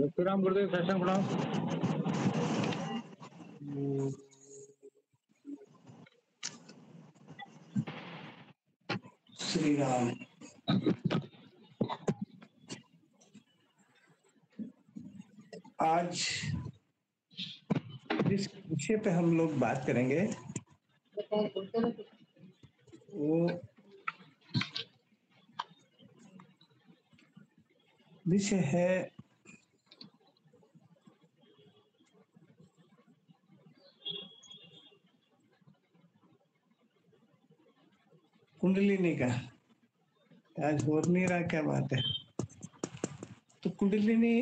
श्री राम गुरुदेव, सत्संग प्रणाम। श्री राम। आज जिस विषय पे हम लोग बात करेंगे वो विषय है कुंडलिनी का। आज हो नहीं रहा, क्या बात है। तो कुंडलिनी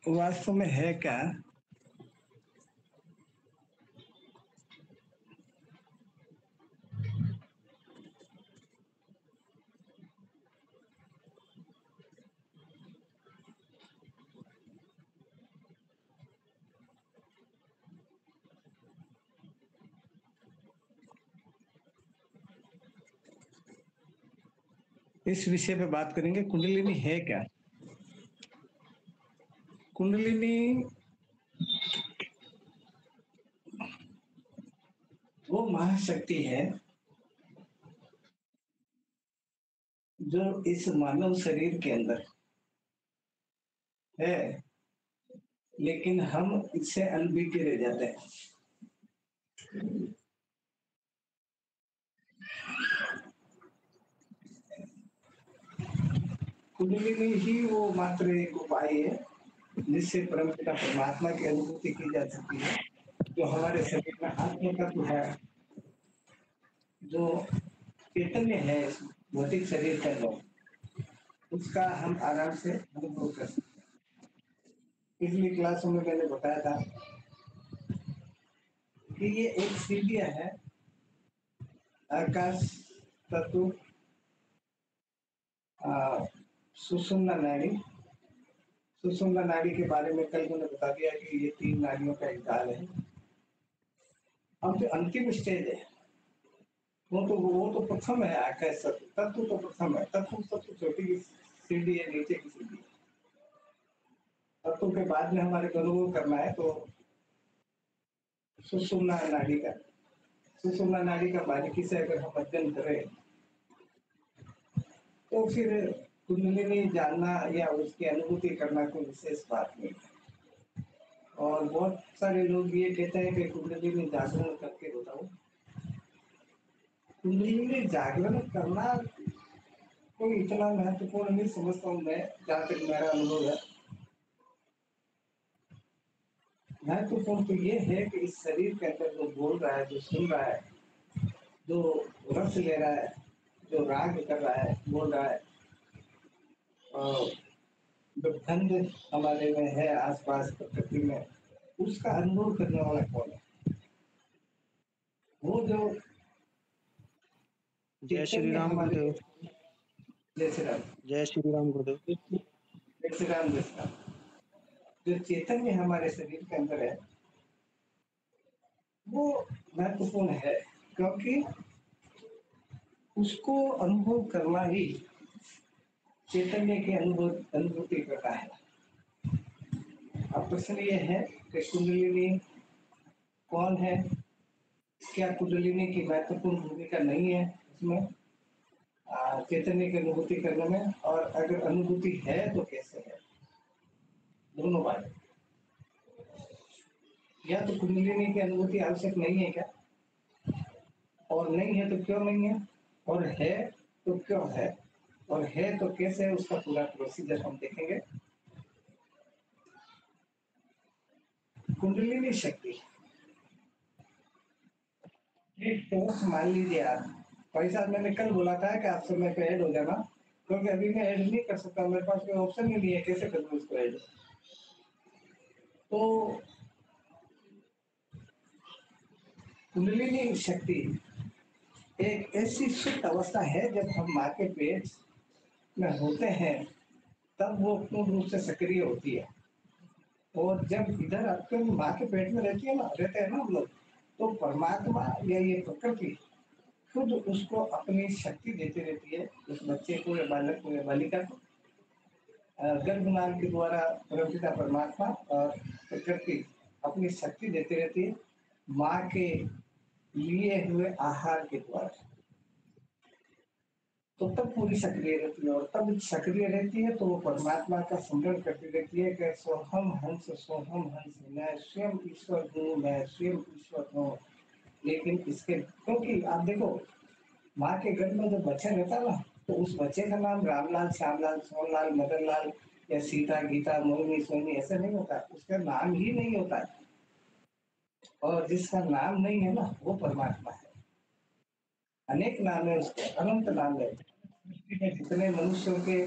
वास्तव में है क्या? इस विषय पे बात करेंगे, कुंडलिनी है क्या। कुंडलिनी वो महाशक्ति है जो इस मानव शरीर के अंदर है, लेकिन हम इससे अनभिज्ञ रह जाते हैं। कुंडलिनी ही वो मात्र एक उपाय है जिससे परमपिता परमात्मा की अनुभूति की जा सकती है। जो हमारे शरीर में आत्म तत्व है, जो चैतन्य है इस भौतिक शरीर के अंदर, उसका हम आराम से अनुभव कर सकते हैं। पिछली क्लासों में मैंने बताया था कि ये एक सीढ़ियां है आकाश तत्व, सुषुम्ना नाड़ी। सुषुम्ना नाड़ी के बारे में कल मैंने बता दिया कि ये 3 नाड़ियों का एक जाल है। अब जो अंतिम स्टेज है वो तो प्रथम है। आकाश तत्व तो प्रथम है। तत्व सबसे छोटी की सीढ़ी है, नीचे की सीढ़ी है। तत्व के बाद में हमारे को अनुभव करना है तो सुषुम्ना नाड़ी का। सुषुम्ना नाड़ी का बारीकी से अगर हम अध्ययन करें तो फिर कुंडलिनी जानना या उसकी अनुभूति करना कोई विशेष बात नहीं है। और बहुत सारे लोग ये कहते हैं कि कुंडलिनी जागरण करके बताओ। कुंडलिनी जागरण करना कोई इतना महत्वपूर्ण नहीं समझता हूँ मैं, जहाँ तक मेरा अनुभव है। महत्वपूर्ण तो ये है कि इस शरीर के अंदर जो बोल रहा है, जो सुन रहा है, जो रस ले रहा है, जो राग कर रहा है, बोल रहा है, और जो गंध हमारे में है आसपास प्रकृति में, उसका अनुभव करने वाला कौन है? वो जो जय श्री राम गुरुदेव। जय श्री राम। जय श्री राम गुरुदेव। जय श्री राम। जय श्री राम। जो चैतन्य हमारे शरीर के अंदर है वो महत्वपूर्ण है, क्योंकि उसको अनुभव करना ही चैतन्य की अनुभूति करता है। अब प्रश्न ये है कि कुंडलिनी कौन है? क्या कुंडलिनी की महत्वपूर्ण भूमिका नहीं है इसमें चैतन्य की अनुभूति करने में? और अगर अनुभूति है तो कैसे है? दोनों बातें। या तो कुंडलिनी की अनुभूति आवश्यक नहीं है क्या? और नहीं है तो क्यों नहीं है? और है तो क्यों है? और है तो कैसे है? उसका पूरा प्रोसीजर हम देखेंगे। कुंडलिनी शक्ति एक फोर्स मान लीजिए आप। भाई साहब, मैंने कल बोला था कि आप समय पे ऐड हो जाना, क्योंकि अभी मैं ऐड नहीं कर सकता, मेरे पास कोई ऑप्शन ही नहीं है। कैसे करूँ इसको ऐड? तो कुंडलिनी शक्ति एक ऐसी शुद्ध अवस्था है जब हम माँ के पेट में होते हैं तब वो पूर्ण रूप से सक्रिय होती है। और जब इधर आपके माँ के पेट में रहते हैं ना हम लोग, तो परमात्मा या ये प्रकृति खुद उसको अपनी शक्ति देती रहती है, उस बच्चे को या बालक को या बालिका को। गर्भनाल के द्वारा परमपिता परमात्मा और प्रकृति अपनी शक्ति देती रहती है माँ के लिए हुए आहार के द्वारा। तो तब पूरी सक्रिय रहती है, और तब सक्रिय रहती है तो वो परमात्मा का स्मरण करती रहती है कि सोहम हंस, मैं स्वयं ईश्वर हूँ, मैं स्वयं ईश्वर हूँ। लेकिन इसके, क्योंकि आप देखो माँ के गर्भ में जब बच्चा रहता है ना, तो उस बच्चे का नाम रामलाल, श्यामलाल, सोनलाल, मदन लाल या सीता, गीता, मोहिनी, सोनी ऐसा नहीं होता, उसका नाम ही नहीं होता है। और जिसका नाम नहीं है ना, वो परमात्मा है। अनेक नाम है उसके, अनंत नाम है। सृष्टि में जितने मनुष्यों के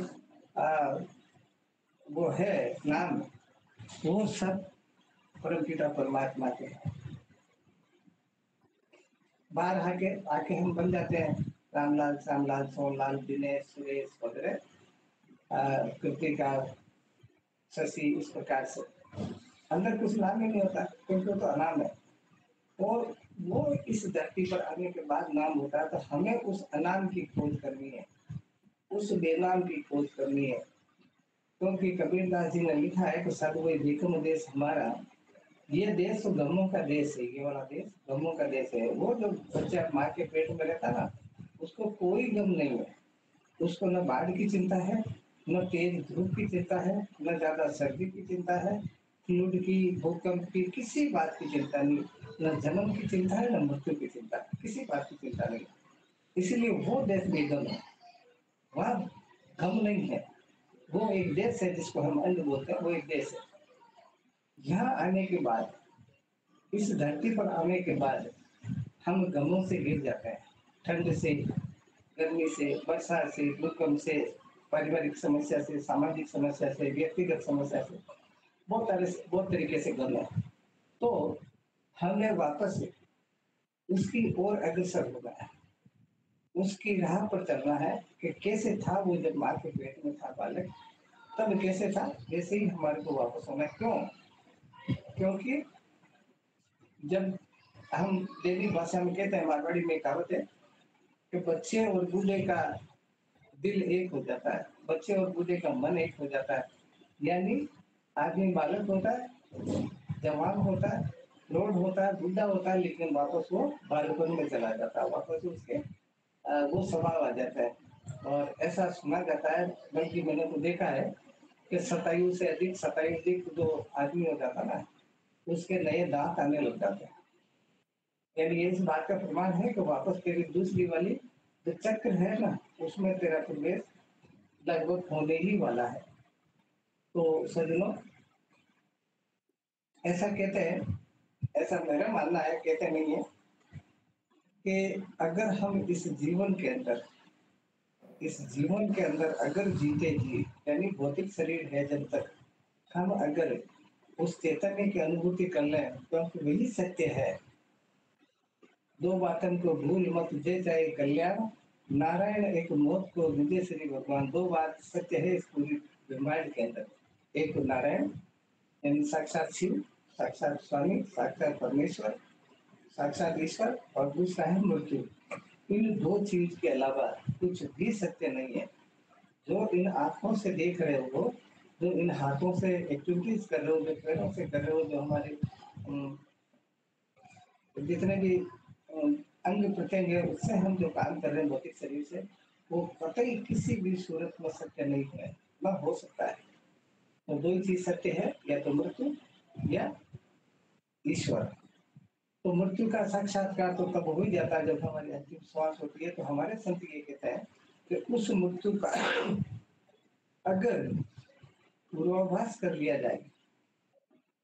वो है नाम, वो सब परमपिता परमात्मा के हैं। बाहर आके आके हम बन जाते हैं रामलाल, श्यामलाल, सोनलाल, दिनेश, सुरेश वगैरह, कृतिका, शशि, इस प्रकार से। अंदर कुछ नाम ही नहीं होता, क्योंकि वो तो अनाम है। और वो इस धरती पर आने के बाद नाम होता है, तो हमें उस अनाम की खोज करनी है, उस बेनाम की खोज करनी है। क्योंकि कबीरदास जी ने लिखा है कि सब वही देखो देश हमारा, ये देश तो गमों का देश है, ये वाला देश गमों का देश है। वो जो बच्चा माँ के पेट में रहता ना, उसको कोई गम नहीं है। उसको न बाढ़ की चिंता है, न तेज धूप की चिंता है, न ज्यादा सर्दी की चिंता है, फ्लूड की, भूकंप की, किसी बात की चिंता नहीं। न जन्म की चिंता है, न मृत्यु की चिंता, किसी बात की चिंता नहीं। इसीलिए वो देश बेगम है, वहाँ गम नहीं है। वो एक देश है जिसको हम अन्न बोलते हैं, वो एक देश है। यहाँ आने के बाद, इस धरती पर आने के बाद हम गमों से गिर जाते हैं, ठंड से, गर्मी से, वर्षा से, भूकंप से, पारिवारिक समस्या से, सामाजिक समस्या से, व्यक्तिगत समस्या से, बहुत तरीके से गम है। तो हमें वापस उसकी ओर अग्रसर होना है, उसकी राह पर चलना है कि कैसे था वो जब माँ के पेट में था बालक, तब कैसे था, वैसे ही हमारे को वापस होना है। क्यों? क्योंकि जब हम देवी भाषा में कहते हैं, मारवाड़ी में कहावत है कि बच्चे और बूढ़े का दिल एक हो जाता है, बच्चे और बूढ़े का मन एक हो जाता है। यानी आदमी बालक होता है, जवान होता है, प्रौढ़ होता है, बुढ़ा होता है, लेकिन वापस वो बालपन में चला जाता है, वापस उसके वो स्वभाव आ जाता है। और ऐसा सुना जाता है, बल्कि मैंने तो देखा है कि 27 जो आदमी हो जाता ना, उसके नए दांत आने लग जाते हैं। यानी ये इस बात का प्रमाण है कि वापस तेरी दूसरी वाली जो चक्र है ना, उसमें तेरा प्रवेश लगभग होने ही वाला है। तो सज्जनों, ऐसा कहते हैं, ऐसा मेरा मानना है, कहते नहीं है, कि अगर हम इस जीवन के अंदर अगर जीते जी, यानी भौतिक शरीर है जब तक, हम अगर उस चैतन्य की अनुभूति कर लें, क्योंकि वही सत्य है। दो बातन को भूल मत, जे चाहे कल्याण, नारायण एक मौत को विजय श्री भगवान। दो बात सत्य है इस पूरी ब्रह्मांड के अंदर, एक तो नारायण यानी साक्षात शिव, साक्षात स्वामी, साक्षात परमेश्वर, साक्षात ईश्वर, और दूसरा है मृत्यु। इन दो चीज के अलावा कुछ भी सत्य नहीं है। जो इन आंखों से देख रहे हो, जो इन हाथों से एक्टिविटीज कर रहे हो, जो पैरों से कर रहे हो, जो हमारे जितने भी अंग प्रत्यंग है, उससे हम जो काम कर रहे हैं भौतिक शरीर से, वो कतई किसी भी सूरत में सत्य नहीं है, ना हो सकता है। तो दो ही चीज सत्य है, या तो मृत्यु या ईश्वर। तो मृत्यु का साक्षात्कार तो तब हो ही जाता है जब हमारी अंतिम श्वास होती है। तो हमारे संत ये कहते हैं कि उस मृत्यु का अगर पूर्वाभास कर लिया जाए।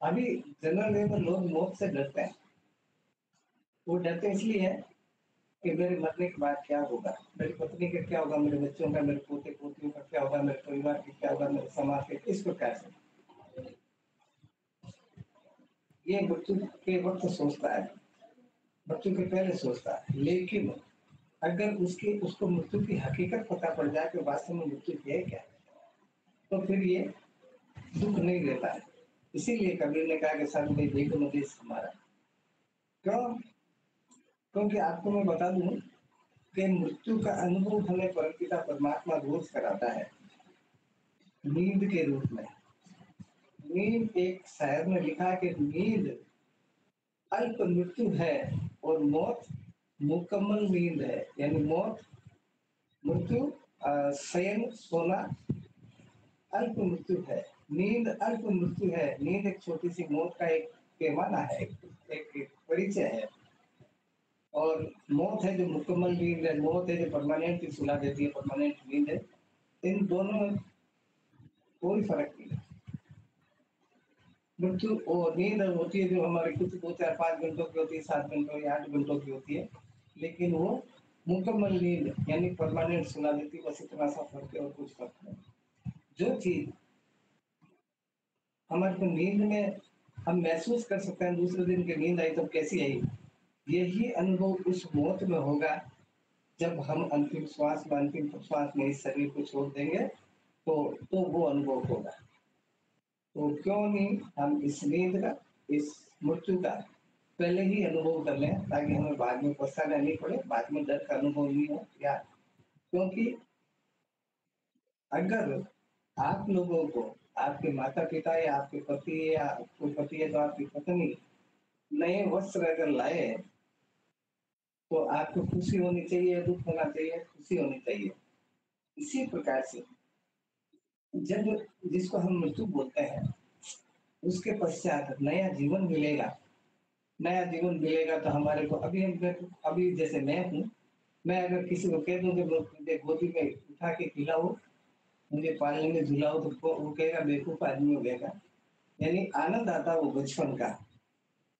अभी जनरल लेवल लोग मौत से डरते हैं। वो डरते इसलिए है कि मेरे मरने के बाद क्या होगा, मेरी पत्नी का क्या होगा, मेरे बच्चों का, मेरे पोते पोतियों का क्या होगा, मेरे परिवार का क्या होगा, मेरे समाज के, इस प्रकार से ये मृत्यु के वक्त सोचता है, मृत्यु के पहले सोचता है। लेकिन अगर उसको मृत्यु की हकीकत पता पड़ जाए कि वास्तव में मृत्यु है क्या, तो फिर ये दुख नहीं रहता है। इसीलिए कबीर ने कहा कि सब में देखो नदेश हमारा। क्यों? क्योंकि आपको मैं बता दूं कि मृत्यु का अनुभव हमें परमपिता परमात्मा रोज कराता है। नींद के रूप में। नींद, एक शायर ने लिखा कि नींद अल्प मृत्यु है और मौत मुकम्मल नींद है। यानी मौत, मृत्यु, शयन, सोना अल्प मृत्यु है। नींद अल्प मृत्यु है। नींद एक छोटी सी मौत का एक पैमाना है, एक परिचय है। और मौत है जो मुकम्मल नींद है, मौत है जो परमानेंट सुला देती है, परमानेंट नींद है। इन दोनों में कोई फर्क नहीं है। मृत्यु और नींद होती है जो हमारे कुछ 2, 4, 5 घंटों की होती है, 7 घंटों या 8 घंटों की होती है, लेकिन वो मुकम्मल नींद यानी परमानेंट सुला देती है। बस इतना सा फर्क है और कुछ फर्क नहीं। जो चीज हमारे को नींद में हम महसूस कर सकते हैं, दूसरे दिन की नींद आई तो कैसी आई, यही अनुभव उस मौत में होगा जब हम अंतिम श्वास में, अंतिम श्वास में इस शरीर को छोड़ देंगे, तो वो अनुभव होगा। तो क्यों नहीं हम इस नींद का, इस मृत्यु का पहले ही अनुभव कर लें, ताकि हमें बाद में पछताना नहीं पड़े, बाद में डर का अनुभव नहीं हो। या क्योंकि अगर आप लोगों को आपके माता पिता या आपके पति, या कोई पति है तो आपकी पत्नी नए वस्त्र अगर लाए, तो आपको खुशी होनी चाहिए, दुख होना चाहिए? खुशी होनी चाहिए। इसी प्रकार से जब, जिसको हम मृत्यु बोलते हैं, उसके पश्चात नया जीवन मिलेगा। नया जीवन मिलेगा तो हमारे को, अभी जैसे मैं हूँ, मैं अगर किसी को कह दूं कि मुझे गोदी में उठा के खिलाओ, मुझे पालने में झुलाओ, तो वो कहेगा बेवकूफ आदमी हो गएगा। यानी आनंद आता वो बचपन का।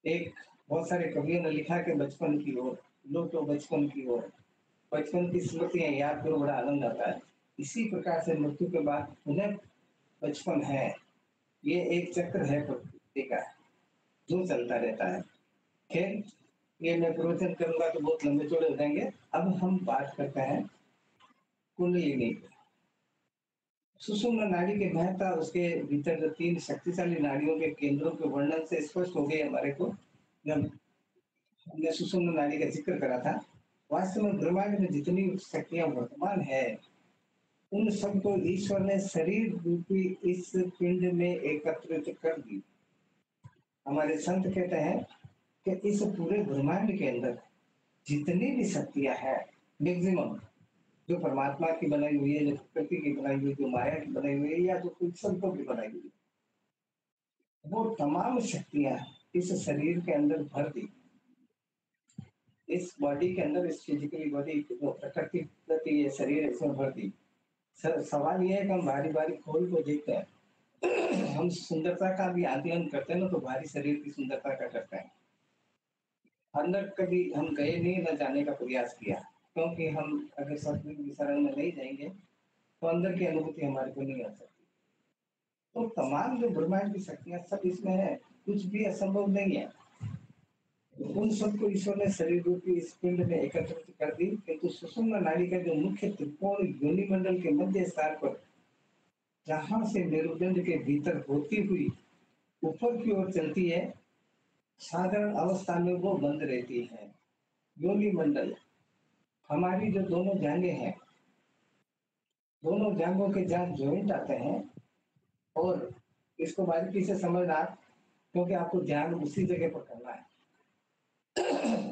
एक बहुत सारे कवियों ने लिखा कि बचपन की ओर लौटो, बचपन की ओर, बचपन की स्मृतियां याद करो, बड़ा आनंद आता है। इसी प्रकार से मृत्यु के बाद पुनः बचपन है। ये एक चक्र है प्रकृति का जो चलता रहता है। खैर, ये मैं प्रवचन करूंगा तो बहुत लंबे चौड़े हो जाएंगे। अब हम बात करते हैं कुंडलिनी। सुषुम्ना नाड़ी के महत्ता, उसके भीतर जो 3 शक्तिशाली नाड़ियों के केंद्रों के वर्णन से स्पष्ट हो गई हमारे को, जब हमने सुषुम्ना नाड़ी का जिक्र करा था। वास्तव में ब्रह्मांड में जितनी शक्तियां वर्तमान है, उन सबको ईश्वर ने शरीर रूपी इस पिंड में एकत्रित कर दी। हमारे संत कहते हैं कि इस पूरे ब्रह्मांड के अंदर जितनी भी शक्तियां हैं, मैक्सिमम, जो परमात्मा की बनाई हुई है, जो प्रकृति की बनाई हुई है, जो माया की बनाई हुई है, या जो कुछ संतों की बनाई हुई है, वो तमाम शक्तियां इस शरीर के अंदर भर दी। इस बॉडी के अंदर, इस फिजिकली बॉडी जो प्रकृति प्रति ये शरीर है, इसमें भर दी। सवाल ये है कि हम बारी बारी खोल को देखते हैं। हम सुंदरता का भी आकलन करते हैं ना, तो बाहरी शरीर की सुंदरता का करते हैं, अंदर कभी हम गए नहीं, न जाने का प्रयास किया। क्योंकि हम अगर सतगुरु की शरण में नहीं जाएंगे तो अंदर की अनुभूति हमारे को नहीं आ सकती। तो तमाम जो ब्रह्मांड की शक्तियां सब इसमें है, कुछ भी असंभव नहीं है। उन सबको ईश्वर ने शरीर रूपी इस पिंड में एकत्रित कर दी। किंतु सुषुम्ना नाड़ी का जो मुख्य त्रिकोण योनि मंडल के मध्य स्थान पर, जहां से मेरुदंड के भीतर होती हुई ऊपर की ओर चलती है, साधारण अवस्था में वो बंद रहती है। योनि मंडल, हमारी जो दोनों जांघें हैं, दोनों जांघों के जहाँ जॉइंट आते हैं, और इसको बारीकी से समझना, क्योंकि आपको ध्यान उसी जगह पर करना है।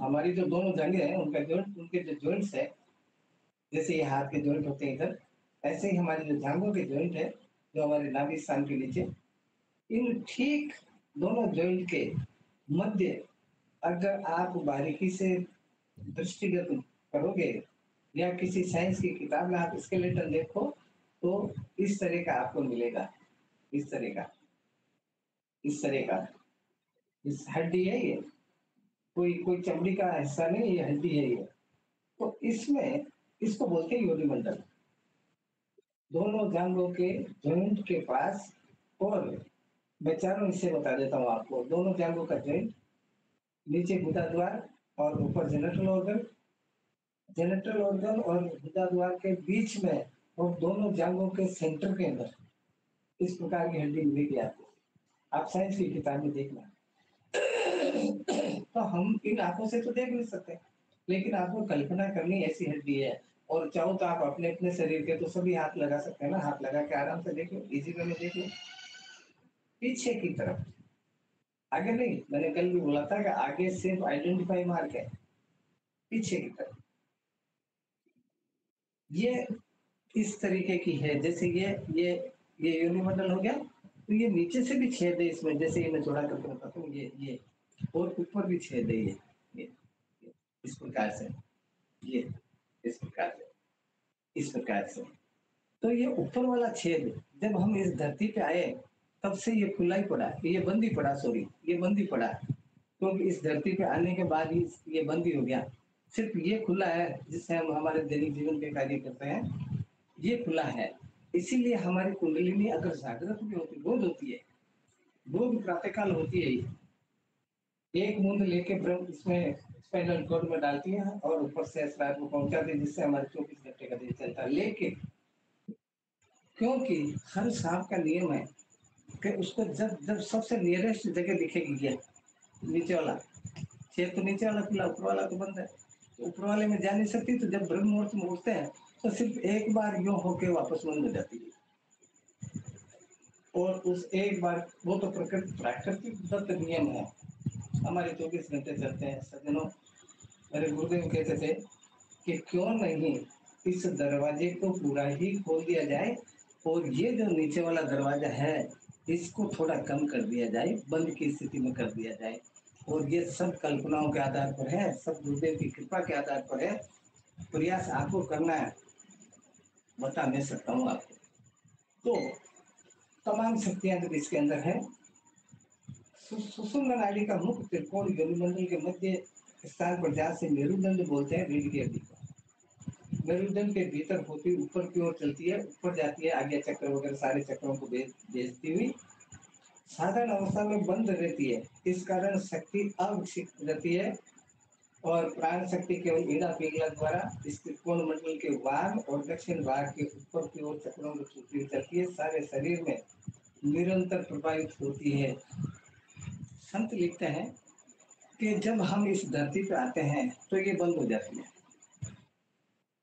हमारी जो दोनों जांघें हैं, उनका जॉइंट, उनके जो जॉइंट्स है, जैसे ये हाथ के जॉइंट होते हैं इधर, ऐसे ही हमारी जो जांघों के जॉइंट है, जो हमारे नाभि स्थान के नीचे, इन ठीक दोनों जॉइंट के मध्य अगर आप बारीकी से दृष्टिगत करोगे, या किसी साइंस की किताब में आप स्केलेटन देखो, तो इस तरह का आपको मिलेगा। इस तरह का, इस तरह का, इस हड्डी है ये, कोई कोई चमड़ी का हिस्सा नहीं, ये हड्डी है ये। तो इसमें, इसको बोलते हैं योनि मंडल। दोनों जांघों के जॉइंट के पास, और मैं चारों हिस्से बता देता हूँ आपको। दोनों जांघों का जॉइंट, नीचे गुदा द्वार और ऊपर जेनेटल ऑर्गन, जेनेटल ऑर्गन और गुदा द्वार के बीच में, और दोनों जांघों के सेंटर के अंदर इस प्रकार की हड्डी मिलेगी आपको। आप साइंस की किताब में देखना। तो हम इन आंखों से तो देख नहीं सकते, लेकिन आपको कल्पना करनी, ऐसी हड्डी है। और चाहो तो आप अपने अपने शरीर के तो सभी हाथ लगा सकते हैं ना, हाथ लगा के आराम से देख लो, इजी वे में देख लो पीछे की तरफ, आगे नहीं। मैंने कल भी बोला था कि आगे सिर्फ आइडेंटिफाई मार्क है, पीछे की तरफ ये इस तरीके की है। जैसे ये यूनिमंडल हो गया, तो ये नीचे से भी छेद है इसमें, जैसे ये मैं चौड़ा करके बताता हूँ, ये और ऊपर भी छेद है, ये इस प्रकार से, ये इस प्रकार से, इस प्रकार से। तो ये ऊपर वाला छेद जब हम इस धरती पे आए तब से ये खुला ही पड़ा, ये बंद ही पड़ा, सॉरी ये बंद ही पड़ा, क्योंकि इस धरती पे आने के बाद ही ये बंद ही हो गया। सिर्फ ये खुला है जिससे हम हमारे दैनिक जीवन के कार्य करते हैं, ये खुला है। इसीलिए हमारी कुंडलिनी अगर जागृत भी होती, बोध होती है, बोध प्रातःकाल होती है, एक बूंद लेके ब्रह्म इसमें स्पाइनल कॉर्ड में डालती है और ऊपर से अस्रार को पहुंचाती है, जिससे हमारे 24 घंटे का दिन चलता है। लेकिन क्योंकि हर सांप का नियम है कि उसको जब जब सबसे नियरेस्ट जगह दिखेगी, क्या नीचे वाला छेद, तो नीचे वाला खुला, ऊपर वाला तो बंद है, तो ऊपर वाले में जा नहीं सकती। तो जब ब्रह्म मुहूर्त में उठते हैं तो सिर्फ एक बार यूं होके वापस बंद हो जाती है, और उस एक बार वो तो प्राकृतिक दत्त नियम है, हमारे 24 घंटे चलते हैं। सज्जनों, मेरे गुरुदेव कहते थे कि क्यों नहीं इस दरवाजे को पूरा ही खोल दिया जाए, और ये जो नीचे वाला दरवाजा है इसको थोड़ा कम कर दिया जाए, बंद की स्थिति में कर दिया जाए। और ये सब कल्पनाओं के आधार पर है, सब गुरुदेव की कृपा के आधार पर है। प्रयास आपको करना है, बता नहीं सकता हूँ आपको। तो तमाम शक्तियां जब इसके अंदर है, सुषुम्ना नाड़ी का मुख्य त्रिकोण योनिमंडल के मध्य स्थान पर, जहाँ से मेरुदंड बोलते हैं रीढ़ की हड्डी को, मेरुदंड के भीतर होती ऊपर की ओर चलती है, ऊपर जाती है, आगे चक्र वगैरह सारे चक्रों को भेजती हुई साधारण अवस्था में बंद रहती है। इस कारण शक्ति अविकसित रहती है, और प्राण शक्ति केवल ईड़ा पिघला द्वारा इस त्रिकोण मंडल के वाम और दक्षिण भाग के ऊपर की ओर चक्रों को छूती हुई चलती है, सारे शरीर में निरंतर प्रभावित होती है। संत लिखते हैं कि जब हम इस धरती पे आते हैं तो ये बंद हो जाती है,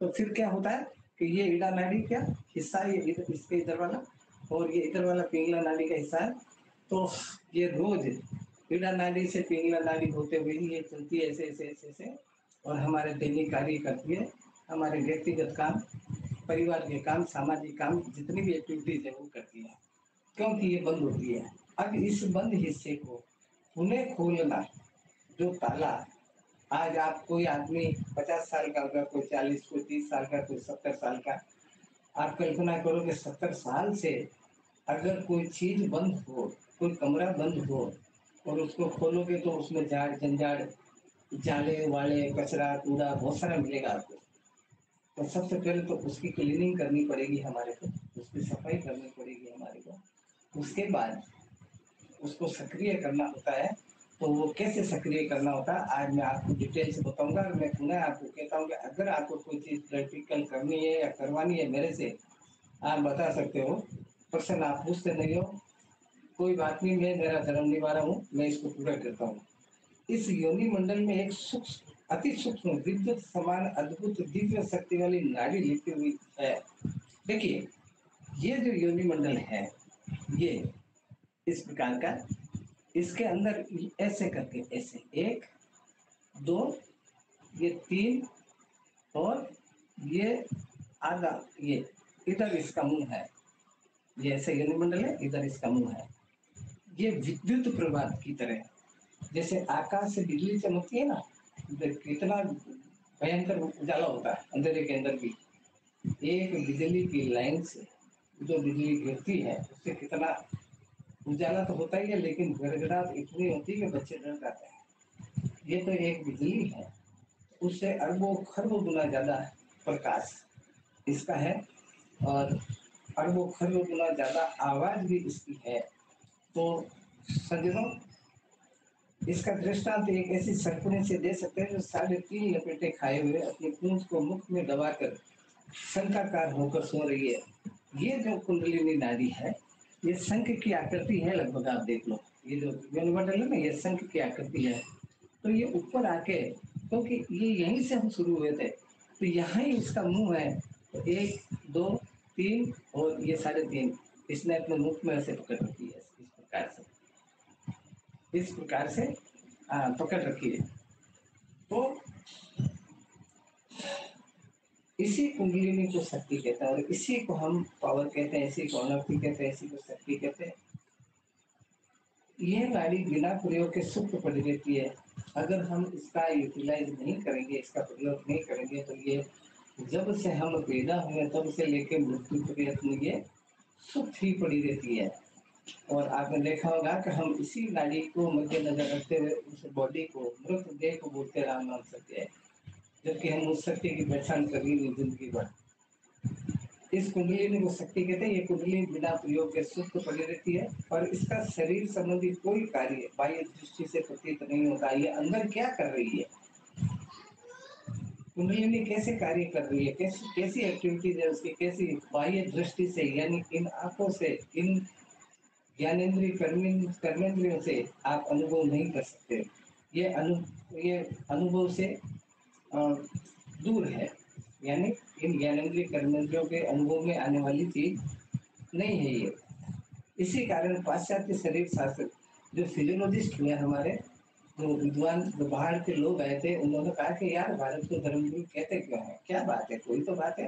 तो फिर क्या होता है कि ये ईड़ा नाड़ी क्या हिस्सा है, ये इसके इधर वाला, और ये इधर वाला पिंगला नाड़ी का हिस्सा है। तो ये रोज ईड़ा नाड़ी से पिंगला नाड़ी होते हुए ही ये चलती है, ऐसे ऐसे ऐसे ऐसे, और हमारे दैनिक कार्य करती है, हमारे व्यक्तिगत काम, परिवार के काम, सामाजिक काम, जितनी भी एक्टिविटीज है वो करती है, क्योंकि ये बंद होती है। अब इस बंद हिस्से को उन्हें खोलना, जो ताला, आज आप कोई आदमी 50 साल का होगा, कोई 40, कोई 30 साल का, कोई 70 साल का, आप कल्पना करो कि 70 साल से अगर कोई चीज बंद हो, कोई कमरा बंद हो, और उसको खोलोगे तो उसमें झाड़ झंझाड़, जाले वाले, कचरा कूड़ा बहुत सारा मिलेगा आपको। तो सबसे पहले तो उसकी क्लीनिंग करनी पड़ेगी हमारे को, उसकी सफाई करनी पड़ेगी हमारे को, उसके बाद उसको सक्रिय करना होता है। तो वो कैसे सक्रिय करना होता है आज मैं आपको डिटेल से बताऊंगा। और मैं पुनः आपको कहता हूँ कि अगर आपको कोई चीज प्रैक्टिकल करनी है या करवानी है मेरे से, आप बता सकते हो। प्रश्न आप पूछते नहीं हो, कोई बात नहीं, मैं मेरा धर्म निभा रहा हूँ, मैं इसको पूरा करता हूँ। इस योनि मंडल में एक सूक्ष्म, अति सूक्ष्म, विद्युत समान, अद्भुत, दिव्य शक्ति वाली नाड़ी लिपटी हुई है। देखिए, ये जो योनि मंडल है, ये इस प्रकार का, इसके अंदर ऐसे करके, ऐसे 1 2, ये 3, और ये आधा, ये इधर इसका मुंह है, ये ऐसे योनिमंडल है, इधर इसका मुंह है। ये विद्युत प्रवाह की तरह, जैसे आकाश से बिजली चमकती है ना, कितना भयंकर उजाला होता है अंधेरे के अंदर भी, एक बिजली की लाइन से जो बिजली गिरती है उससे कितना उजाला तो होता ही है, लेकिन गड़गड़ाहट इतनी होती है कि बच्चे डर जाते हैं। ये तो एक बिजली है, उससे अरबों खरबों गुना ज्यादा प्रकाश इसका है, और अरबों खरबों गुना ज्यादा आवाज भी इसकी है। तो सज्जनों, इसका दृष्टांत एक ऐसी सर्पणी से दे सकते हैं जो 3.5 लपेटे खाए हुए अपनी पूंछ को मुख में दबाकर शंखाकार होकर सो रही है। ये जो कुंडलिनी नाड़ी है, ये शंख की आकृति है, लगभग आप देख लो, ये जो योनिमंडल है ना, ये शंख की आकृति है। तो ये ऊपर आके, क्योंकि ये यहीं से हम शुरू हुए थे, तो यहाँ ही इसका मुंह है, तो 1 2 3 और ये 3.5 इसने अपने मुख में ऐसे पकड़ रखी है, इस प्रकार से, इस प्रकार से पकड़ रखी है। तो इसी कुंडलिनी को शक्ति कहते हैं और इसी को हम पावर कहते हैं, इसी को अनर्थी कहते हैं, इसी को शक्ति कहते हैं। ये नाड़ी बिना प्रयोग के सुप्त पड़ी रहती है। अगर हम इसका यूटिलाइज नहीं करेंगे, इसका प्रयोग नहीं करेंगे, तो ये जब से हम पैदा हुए तब से लेकर मृत्यु पर्यंत ये सुप्त ही पड़ी रहती है। और आपने देखा होगा कि हम इसी नाड़ी को मद्देनजर रखते हुए उस बॉडी को, मृत देह को बोलते राम नाम सत्य है, जबकि हम उस सत्य की पहचान कर नहीं जिंदगी भर। इस कुंडलिनी को शक्ति कहते हैं। ये कुंडली बिना प्रयोग के सुप्त पड़ी रहती है और इसका शरीर संबंधी कोई कार्य बाह्य दृष्टि से प्रतीत नहीं होता। ये अंदर क्या कर रही है, कुंडलिनी कैसे कार्य कर रही है, कैसी कैसी एक्टिविटीज है उसकी, कैसी बाह्य दृष्टि से, यानी इन आंखों से, इन ज्ञानेन्द्रिय कर्मेंद्रियों से आप अनुभव नहीं कर सकते। ये अनुभव से दूर है, यानी इन ज्ञानेन्द्रिय कर्मेंद्रियों के अनुभव में आने वाली चीज नहीं है ये। इसी कारण पाश्चात्य शरीर शास्त्र जो फिजियोलॉजिस्ट हुए हमारे, जो विद्वान, जो बाहर के लोग आए थे, उन्होंने कहा कि यार भारत को धर्मगुरु कहते क्यों है, क्या बात है, कोई तो बात है।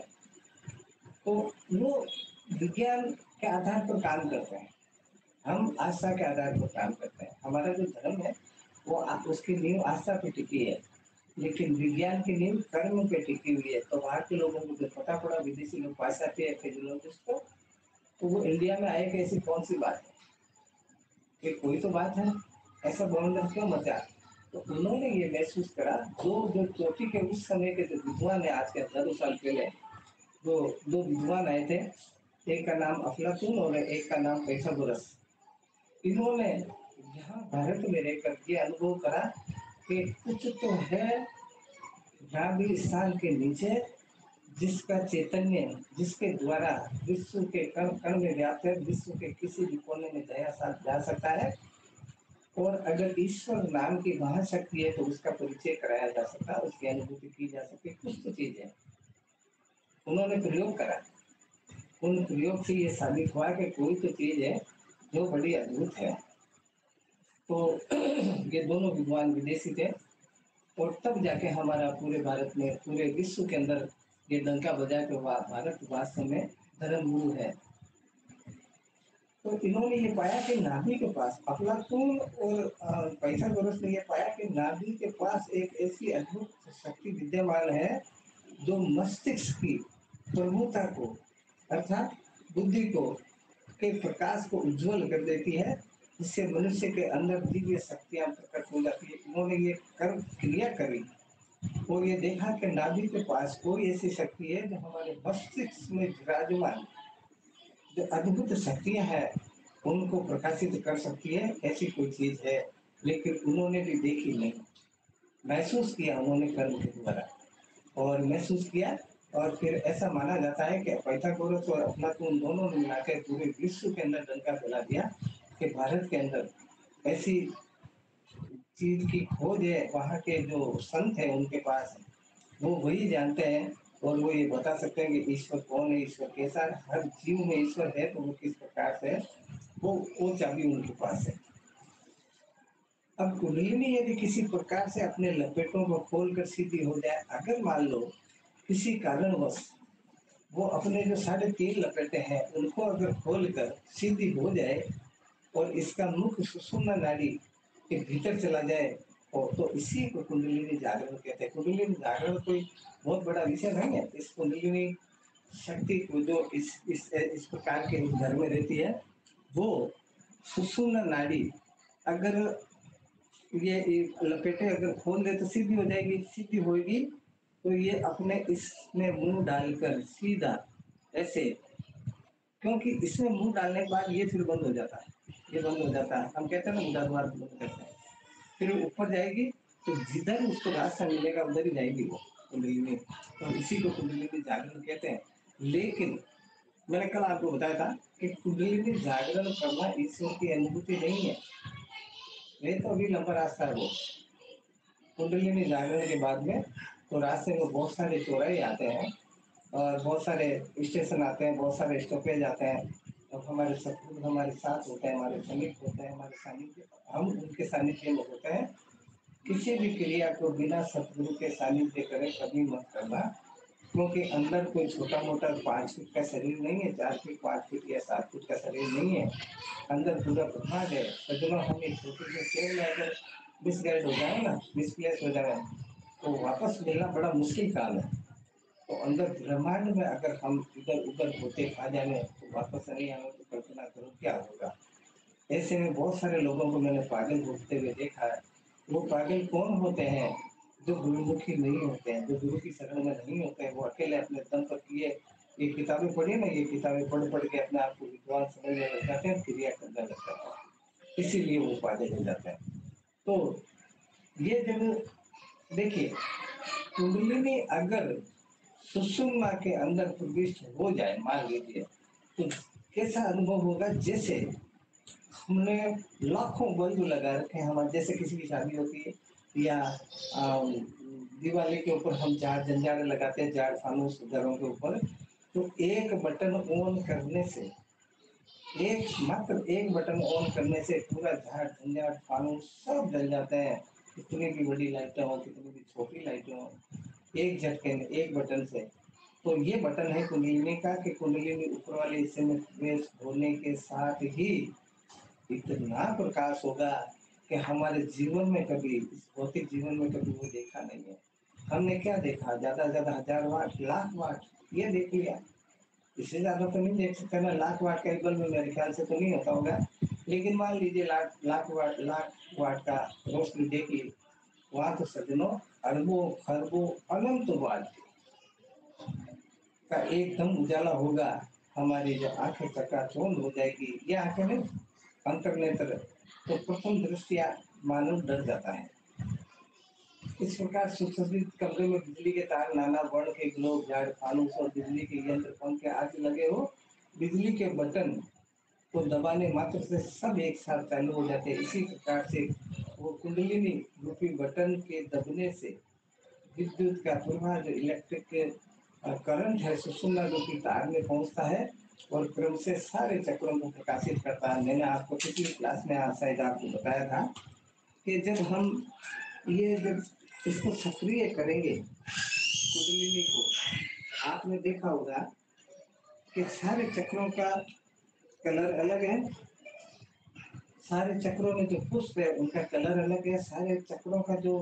तो वो विज्ञान के आधार पर काम करते हैं, हम आस्था के आधार पर काम करते हैं। हमारा जो धर्म है वो उसकी नींव आस्था पे टिकी है, लेकिन विज्ञान की नींव कर्म पे टिकी हुई है। तो बाहर के लोगों को जब पता पड़ा, विदेशी लोग पाश्चात्य फिजियोलॉजिस्ट को, तो वो इंडिया में आए कि ऐसी कौन सी बात है, कि कोई तो बात है, ऐसा बवंडर क्यों मचा। तो उन्होंने ये महसूस करा, जो चोटी के उस समय के जो विद्वान है, आज के 1000 साल पहले दो विद्वान आए थे, एक का नाम अफलातून और एक का नाम पैथागोरस। इन्होंने यहाँ भारत में रहकर ये अनुभव करा कि कुछ तो है नाभि स्थान के नीचे, जिसका चैतन्य, जिसके द्वारा विश्व के कण कण में व्याप्त है, विश्व के किसी भी कोने में जा सकता है। और अगर ईश्वर नाम की महाशक्ति है तो उसका परिचय कराया जा सकता है, उसकी अनुभूति की जा सकती है। कुछ तो चीज है, उन्होंने प्रयोग करा, उन प्रयोग से ये साबित हुआ कि कोई तो चीज है जो बड़ी अद्भुत है। तो ये दोनों विद्वान विदेशी थे और तब जाके हमारा पूरे भारत में, पूरे विश्व के अंदर ये डंका बजा के भारत वास्तव में धर्म गुरु है। तो इन्होंने ये पाया कि नाभि के पास, अफलातून और पाइथागोरस ने ये पाया कि नाभि के पास एक ऐसी अद्भुत शक्ति विद्यमान है जो मस्तिष्क की प्रभुता को, अर्थात बुद्धि को, के प्रकाश को उज्जवल कर देती है, जिससे मनुष्य के अंदर दिव्य शक्तियां प्रकट हो जाती है। इन्होंने ये कर्म क्रिया करी और ये देखा कि नाभि के पास कोई ऐसी शक्ति है जो हमारे मस्तिष्क में विराजमान जो अद्भुत शक्तियां हैं उनको प्रकाशित कर सकती है, ऐसी कोई चीज है। लेकिन उन्होंने भी देखी नहीं, महसूस किया उन्होंने कर्म के द्वारा, और महसूस किया। और फिर ऐसा माना जाता है कि पाइथागोरस और अफलातून दोनों ने मिलाकर पूरे विश्व के अंदर डंका फैला दिया कि भारत के अंदर ऐसी चीज की खोज है। वहाँ के जो संत हैं उनके पास, वो वही जानते हैं और वो ये बता सकते हैं कि ईश्वर कौन है, ईश्वर कैसा है, हर जीव में ईश्वर है तो वो किस प्रकार से है, वो चाबी उनके पास है। अब कुंडलिनी यदि किसी प्रकार से अपने लपेटों को खोलकर सीधी हो जाए, अगर मान लो किसी कारणवश वो अपने जो 3.5 लपेटे हैं उनको अगर खोलकर सीधी हो जाए और इसका मुख सुषुम्ना नाड़ी के भीतर चला जाए, और तो इसी को कुंडलिनी जागरण कहते हैं। कुंडलिनी जागरण कोई बहुत बड़ा विषय नहीं है। इस कुंडलिनी शक्ति को जो इस प्रकार के घर में रहती है, वो सुषुम्ना नाड़ी अगर ये लपेटे अगर खोल दे तो सीधी हो जाएगी, सीधी होगी तो ये अपने इसमें मुंह डालकर सीधा ऐसे, क्योंकि इसमें मुंह डालने के बाद ये फिर बंद हो जाता है, ये बंद हो जाता है, हम कहते हैं ना मुंह द्वार बंद करते हैं, फिर ऊपर जाएगी तो जिधर उसको रास्ता मिलेगा उधर ही जाएगी वो कुंडलिनी। तो इसी को कुंडलिनी जागरण कहते हैं। लेकिन मैंने कल आपको बताया था कि कुंडलिनी जागरण करना ईश्वर की अनुभूति नहीं है, नहीं तो अभी लंबा रास्ता है वो। कुंडलिनी जागरण के बाद में तो रास्ते में बहुत सारे चौराहे आते हैं और बहुत सारे स्टेशन आते हैं, बहुत सारे स्टॉपेज आते हैं। अब हमारे सतगुरु हमारे साथ होते हैं, हमारे समीप होते हैं, हमारे सानिध्य, हम उनके सानिध्य में होते हैं। किसी भी क्रिया को बिना सतगुरु के सानिध्य करे कभी मत करना, क्योंकि अंदर कोई छोटा मोटा 5 फीट का शरीर नहीं है, 4 फीट 5 फीट या 7 फीट का शरीर नहीं है। अंदर पूरा ब्रह्मांड है। सज्जनों, हम एक छोटे से शेर में अगर मिसगाइड हो जाए ना, मिसप्लेस हो जाए, तो वापस मिलना बड़ा मुश्किल काम है। तो अंदर ब्रह्मांड में अगर हम इधर उधर होते आ जाने तो वापस नहीं आने, तो कल्पना करो क्या होगा। ऐसे में बहुत सारे लोगों को मैंने पागल होते हुए देखा है। वो पागल कौन होते हैं? जो गुरुमुखी नहीं होते हैं, जो गुरु की शरण में नहीं होते हैं। वो अकेले अपने दम पर ये किताबें पढ़ी ना, ये किताबें पढ़ पढ़ के अपने आप को विद्वान समझने लग जाते हैं, क्रिया करने लग जाते हैं, इसीलिए वो पागल हो जाते हैं। तो ये जब देखिए, कुंडलिनी अगर सुषुम्ना के अंदर प्रविष्ट हो जाए, मान लीजिए, तो कैसा अनुभव होगा? जैसे हमने लाखों बल्ब लगा रखे हैं हमारे, जैसे किसी की शादी होती है या दिवाली के ऊपर हम झाड़ झंझाड़ लगाते हैं, झाड़ फानूस घरों के ऊपर। तो एक बटन ऑन करने से, मात्र एक बटन ऑन करने से पूरा झाड़ झंझाड़ फानूस सब जल जाते हैं। कितनी भी बड़ी लाइटें हो, कितनी भी छोटी लाइटें हो, एक झटके में, एक बटन से। तो ये बटन है कुंडलिनी का, कि कुंडलिनी ऊपर वाले हिस्से में प्रवेश होने के साथ ही इतना प्रकाश होगा कि हमारे जीवन में कभी, इस भौतिक जीवन में कभी वो देखा नहीं है। हमने क्या देखा? ज्यादा से ज्यादा 1000 वाट, लाख वाट, ये देख लिया। इससे ज्यादा तो नहीं देख सकते ना। लाख वाट का एक बल्ब मेरे ख्याल से तो नहीं होता होगा, लेकिन मान लीजिए लाख वाट का रोशनी देख ली। वहां तो सज्जनों अरबों खरबों अनंत वाट का एकदम उजाला होगा। हमारी जो आंखें चकाचौंध हो जाएगी, ये आंखें नहीं, अंतर्नेत्र। तो प्रथम दृष्टिया मानव डर जाता है। इस प्रकार सुसज्जित कमरे में बिजली के तार, नाना वर्ण के ग्लोब, झाड़ फानूस और बिजली के यंत्र पंखे आदि लगे हो। बिजली के बटन को दबाने मात्र से सब एक साथ चालू हो जाते हैं। इसी प्रकार से वो कुंडलिनी रूपी बटन के दबने से विद्युत का प्रवाह, जो इलेक्ट्रिक करंट है, सुषुम्ना रूपी तार में पहुंचता है और क्रम से सारे चक्रों को प्रकाशित करता है। मैंने आपको पिछली क्लास में शायद आपको बताया था कि जब इसको सक्रिय करेंगे कुंडलिनी को, आपने देखा होगा कि सारे चक्रों का कलर अलग है। सारे चक्रों में जो पुष्प है उनका कलर अलग है। सारे चक्रों का जो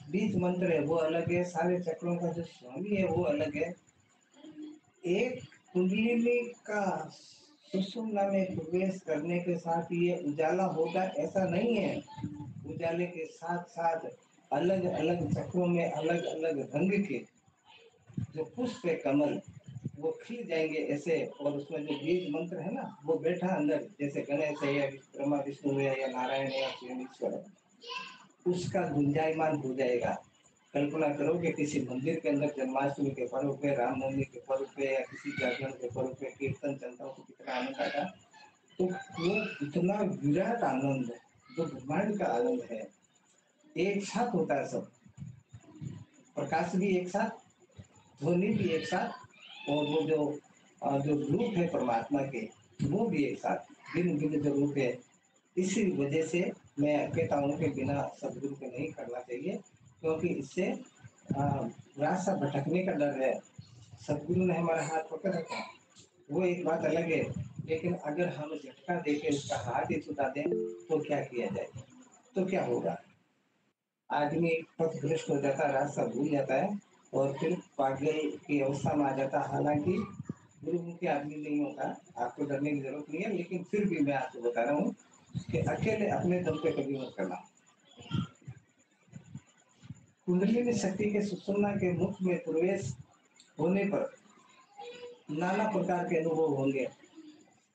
बीज मंत्र है वो अलग है। सारे चक्रों का जो स्वामी है वो अलग है। एक कुंडलिनी का सुषुम्ना में प्रवेश करने के साथ ये उजाला होगा, ऐसा नहीं है। उजाले के साथ साथ अलग अलग चक्रों में अलग अलग रंग के जो पुष्प है, कमल, वो खिल जाएंगे ऐसे। और उसमें जो बीज मंत्र है ना, वो बैठा अंदर, जैसे गणेश है या ब्रह्मा विष्णु है या नारायण है या स्वयं ईश्वर है, उसका गुंजायमान हो जाएगा। कल्पना करो कि किसी मंदिर के अंदर जन्माष्टमी के पर्व पे, रामनवमी के पर्व पे या किसी जागरण के पर्व पे कीर्तन चलता हो तो कितना आनंद आता। तो वो इतना विराट आनंद, जो ब्रह्मांड का आनंद है, एक साथ होता है सब। प्रकाश भी एक साथ, ध्वनि भी एक साथ, और वो जो रूप है परमात्मा के, वो भी एक साथ, भिन्न भिन्न जो रूप है। इसी वजह से मैं कहता हूँ कि बिना सदगुरु के नहीं करना चाहिए, क्योंकि इससे रास्ता भटकने का डर है। सदगुरु ने हमारा हाथ पकड़ रखा, वो एक बात अलग है, लेकिन अगर हम झटका देके उसका हाथ ही छुटा दें तो क्या किया जाए? तो क्या होगा? आदमी पथ भ्रष्ट हो जाता है, रास्ता भूल जाता है और फिर पागल की अवस्था में आ जाता है। हालांकि गुरुमुखी आदमी नहीं होता, आपको डरने की जरूरत नहीं है, लेकिन फिर भी मैं आपको बता रहा हूँ कि अकेले अपने दम पे कभी मत करना। कुंडलिनी शक्ति के सुषुम्ना के मुख में प्रवेश होने पर नाना प्रकार के अनुभव होंगे।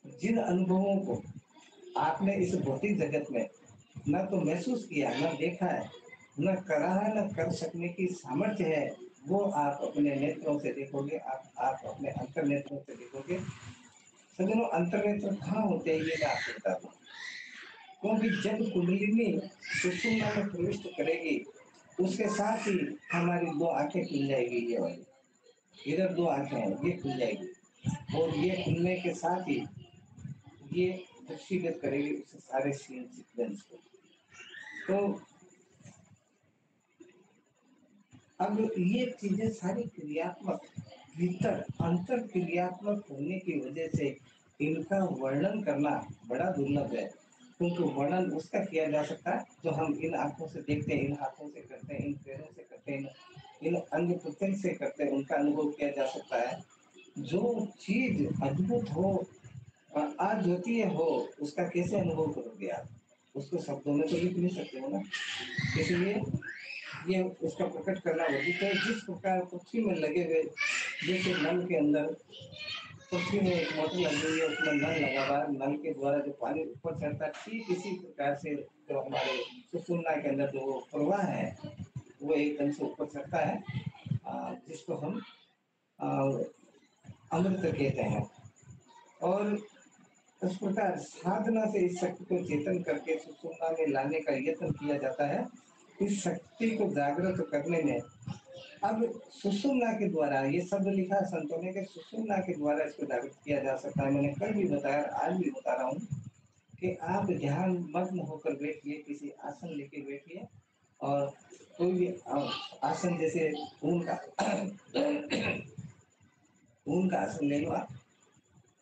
जिन अनुभवों को आपने इस भौतिक जगत में न तो महसूस किया, न देखा है, न करा है, न कर सकने की सामर्थ्य है, वो आप अपने नेत्रों से देखोगे। आप अपने अंतर नेत्रों से देखोगे। सज्जनों, अंतर नेत्र कहाँ होते हैं ये मैं आपको बताता हूँ। क्योंकि जब कुंडलिनी सुषुम्ना में प्रविष्ट करेगी उसके साथ ही हमारी दो आंखें खुल जाएगी, ये वाली इधर दो आंखें हैं ये खुल जाएगी, और ये खुलने के साथ ही ये दृष्टिगत करेगी उसे सारे सीन सीक्वेंस को। तो अब ये चीजें सारी क्रियात्मक भीतर अंतर क्रियात्मक होने की वजह से इनका वर्णन करना बड़ा दुर्लभ है, क्योंकि वर्णन उसका किया जा सकता है जो हम इन आंखों से देखते हैं, इन हाथों से करते हैं, इन पैरों से करते हैं, इन अंग प्रत्यंग से करते हैं, उनका अनुभव किया जा सकता है। जो चीज अद्भुत हो, अद्वितीय हो, उसका कैसे अनुभव करोगे आप? उसको शब्दों में तो लिख नहीं सकते हो ना। इसलिए ये उसका प्रकट करना वर्जित है। जिस प्रकार पृथ्वी में लगे हुए, जैसे नल के अंदर पृथ्वी में एक मोटर लगी हुई है, उसमें नल लगा हुआ है, नल के द्वारा जो पानी ऊपर चढ़ता है, ठीक इसी प्रकार से जो हमारे सुषुम्ना के अंदर जो प्रवाह है वो एकदम से ऊपर चढ़ता है, जिसको हम अमृत कहते हैं। और इस प्रकार साधना से इस शक्ति को चेतन करके सुषुम्ना में लाने का यत्न किया जाता है। इस शक्ति को जागृत करने में अब सुषुम्ना के द्वारा, ये शब्द लिखा है संतों ने कि सुषुम्ना के द्वारा इसको जागृत किया जा सकता है। मैंने कल भी बताया, आज भी बता रहा हूँ कि आप ध्यान मग्न होकर बैठिए, किसी आसन लेके बैठिए, और कोई भी आसन, जैसे ऊन का ऊन का आसन ले लो आप।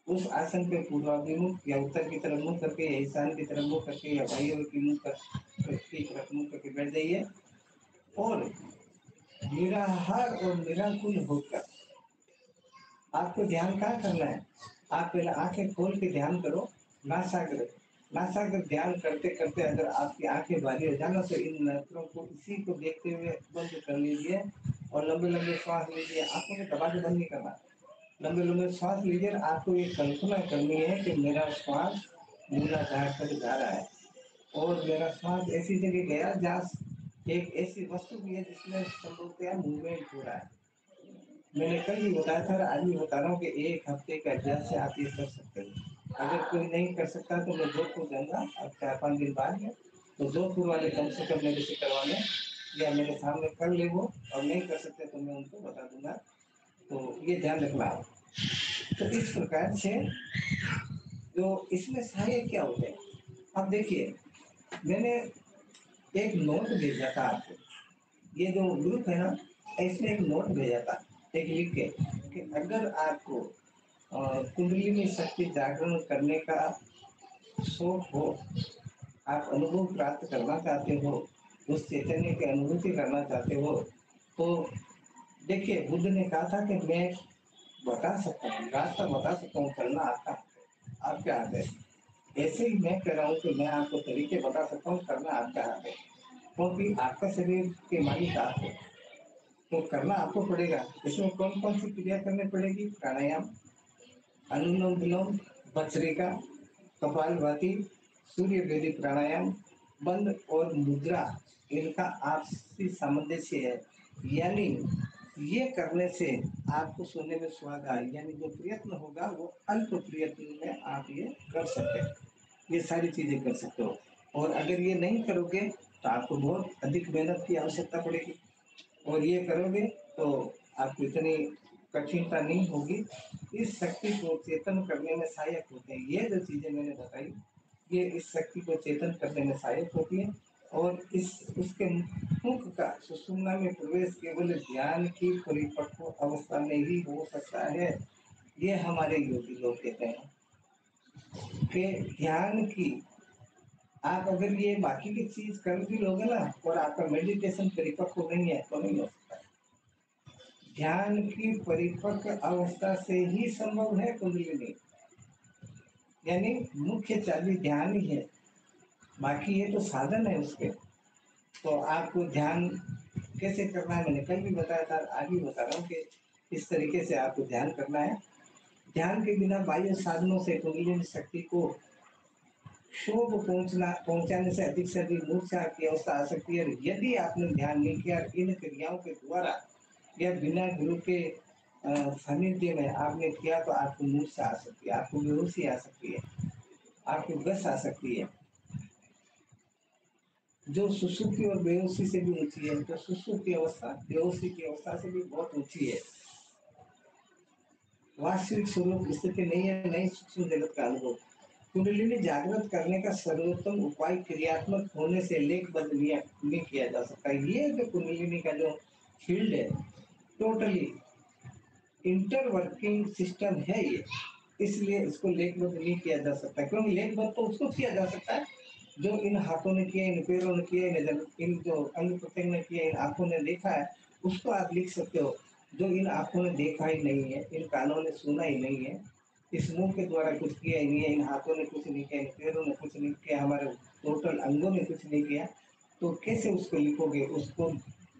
उस आसन पे पूर्वाभिमुख या उत्तर की तरफ मुंह करके या ईशान की तरफ मुंह करके या वायु की मुंह की तरफ मुंह करके बैठ जाइए, और निराहार और निराकुल होकर आपको ध्यान कहाँ करना है? आप पहले आंखें खोल के ध्यान करो, नासाग्र नासाग्र ध्यान करते करते अगर आपकी आंखें भारी हो जाना तो इन नेत्रों को इसी को देखते हुए बंद कर लीजिए, और लंबे लंबे श्वास लीजिए। आंखों को दबा के बंद नहीं करना, लंबे लंबे श्वास लीजिए। आपको ये कल्पना करनी है कि मेरा श्वास मूलाधार तक जा रहा है, और मेरा श्वास ऐसी जगह गया जहाँ एक ऐसी वस्तु भी है जिसमें संभवतः मूवमेंट हो रहा है। मैंने कल भी बताया था और आज भी बता रहा हूँ कि एक हफ्ते का अभ्यास से आप ये कर सकते हो। अगर कोई नहीं कर सकता तो मैं जोधपुर जाऊंगा अब 4-5 दिन बाद में, तो जोधपुर वाले कम से कम मेरे से करवा लें, या मेरे सामने कर ले वो, और नहीं कर सकते तो मैं उनको बता दूंगा। तो ये ध्यान रखना आप। तो इस प्रकार से जो इसमें सहायक क्या होते हैं, अब देखिए, मैंने एक नोट भेजा था आपको, ये जो ग्रुप है ना, इसमें एक नोट भेजा था, एक लिख के, कि अगर आपको कुंडली में शक्ति जागरण करने का शौक हो, आप अनुभव प्राप्त करना चाहते हो, उस चैतन्य की अनुभूति करना चाहते हो, तो देखिए, बुद्ध ने कहा था कि मैं बता सकता हूँ, रास्ता बता सकता हूँ, करना आपका आपके हाथ है। ऐसे ही मैं कह रहा हूँ कि मैं आपको तरीके बता सकता हूँ, करना आपका हाथ है, क्योंकि आपका शरीर के मालिक आप हो, तो करना आपको पड़ेगा। इसमें कौन कौन सी क्रिया करनी पड़ेगी? प्राणायाम, अनुलोम विलोम, भस्त्रिका, कपालभाति, सूर्य वेदी प्राणायाम, बंद और मुद्रा, इनका आपसी सामंजस्य है। यानी ये करने से आपको सोने में स्वाद आए, यानी जो प्रयत्न होगा वो अल्प प्रयत्न में आप ये कर सकते हैं, ये सारी चीजें कर सकते हो। और अगर ये नहीं करोगे तो आपको बहुत अधिक मेहनत की आवश्यकता पड़ेगी, और ये करोगे तो आपको इतनी कठिनता नहीं होगी। इस शक्ति को चेतन करने में सहायक होते हैं ये जो चीजें मैंने बताई, ये इस शक्ति को चेतन करने में सहायक होती है। और इस उसके मुख का सुषुम्ना में प्रवेश केवल ध्यान की परिपक्व अवस्था में ही हो सकता है। ये हमारे योगी लोग कहते हैं कि ध्यान की, आप अगर ये बाकी की चीज कर भी लोगे ना, और आपका मेडिटेशन परिपक्व नहीं है तो नहीं हो सकता। ध्यान की परिपक्व अवस्था से ही संभव है कुंडलिनी, यानी मुख्य चाबी ध्यान ही है, बाकी ये तो साधन है उसके। तो आपको ध्यान कैसे करना है मैंने कल भी बताया था, आज भी बता रहा हूँ कि इस तरीके से आपको ध्यान करना है। ध्यान के बिना बाह्य साधनों से कुंडलिनी शक्ति को शोभ पहुंचाने से अधिक मूर्छा की अवस्था आ सकती है। यदि आपने ध्यान नहीं किया, इन क्रियाओं के द्वारा या बिना गुरु के सानिध्य में आपने किया, तो आपको मूर्छा आ सकती है, आपको बेहोशी आ सकती है, आपको गस आ सकती है। जो सुसुप्ति और बेहोशी से भी ऊंची है। तो सुसुप्ति अवस्था बेहोशी की अवस्था से भी बहुत ऊंची है। वास्तविक स्वरूप स्थिति नहीं है, नहीं सूक्ष्म जगत का अनुभव। कुंडलिनी जागृत करने का सर्वोत्तम उपाय क्रियात्मक होने से लेखबद्ध नहीं किया जा सकता। ये जो कुंडलिनी का जो फील्ड है, टोटली इंटरवर्किंग सिस्टम है ये, इसलिए इसको लेखबद्ध नहीं किया जा सकता। क्योंकि लेखबद्ध तो उसको किया जा सकता है जो इन हाथों ने किया, इन पैरों ने किया, इन जो अंग प्रत्यंग ने किया, इन आंखों ने देखा है, उसको आप लिख सकते हो। जो इन आंखों ने देखा ही नहीं है, इन कानों ने सुना ही नहीं है, इस मुंह के द्वारा कुछ किया ही नहीं है, इन हाथों ने कुछ नहीं किया, इन पैरों ने कुछ नहीं किया, हमारे टोटल अंगों ने कुछ नहीं किया, तो कैसे उसको लिखोगे? उसको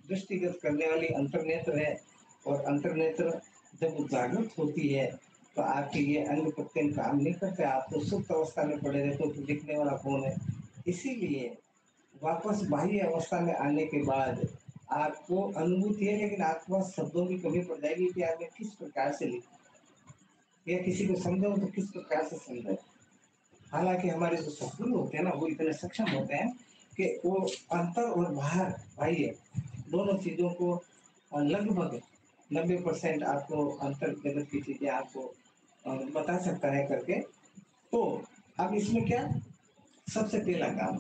दृष्टिगत करने वाली अंतर्नेत्र है, और अंतर्नेत्र जब जागृत होती है तो आपके ये अंग प्रत्यंग काम नहीं करते, आप तो सुप्त अवस्था में पड़े रहते हो, तो दिखने वाला कौन है? इसीलिए वापस बाह्य अवस्था में आने के बाद आपको अनुभूति है, लेकिन आपके पास शब्दों की कमी पड़ जाएगी कि आपने किस प्रकार से लिखा, या किसी को समझाओ तो किस प्रकार से समझाओ। हालांकि हमारे जो सद्गुरु होते हैं ना, वो इतने सक्षम होते हैं कि वो अंतर और बाहर बाह्य दोनों चीजों को लगभग 90% आपको अंतर जगत की चीजें आपको बता सकता है करके। तो अब इसमें क्या, सबसे पहला काम,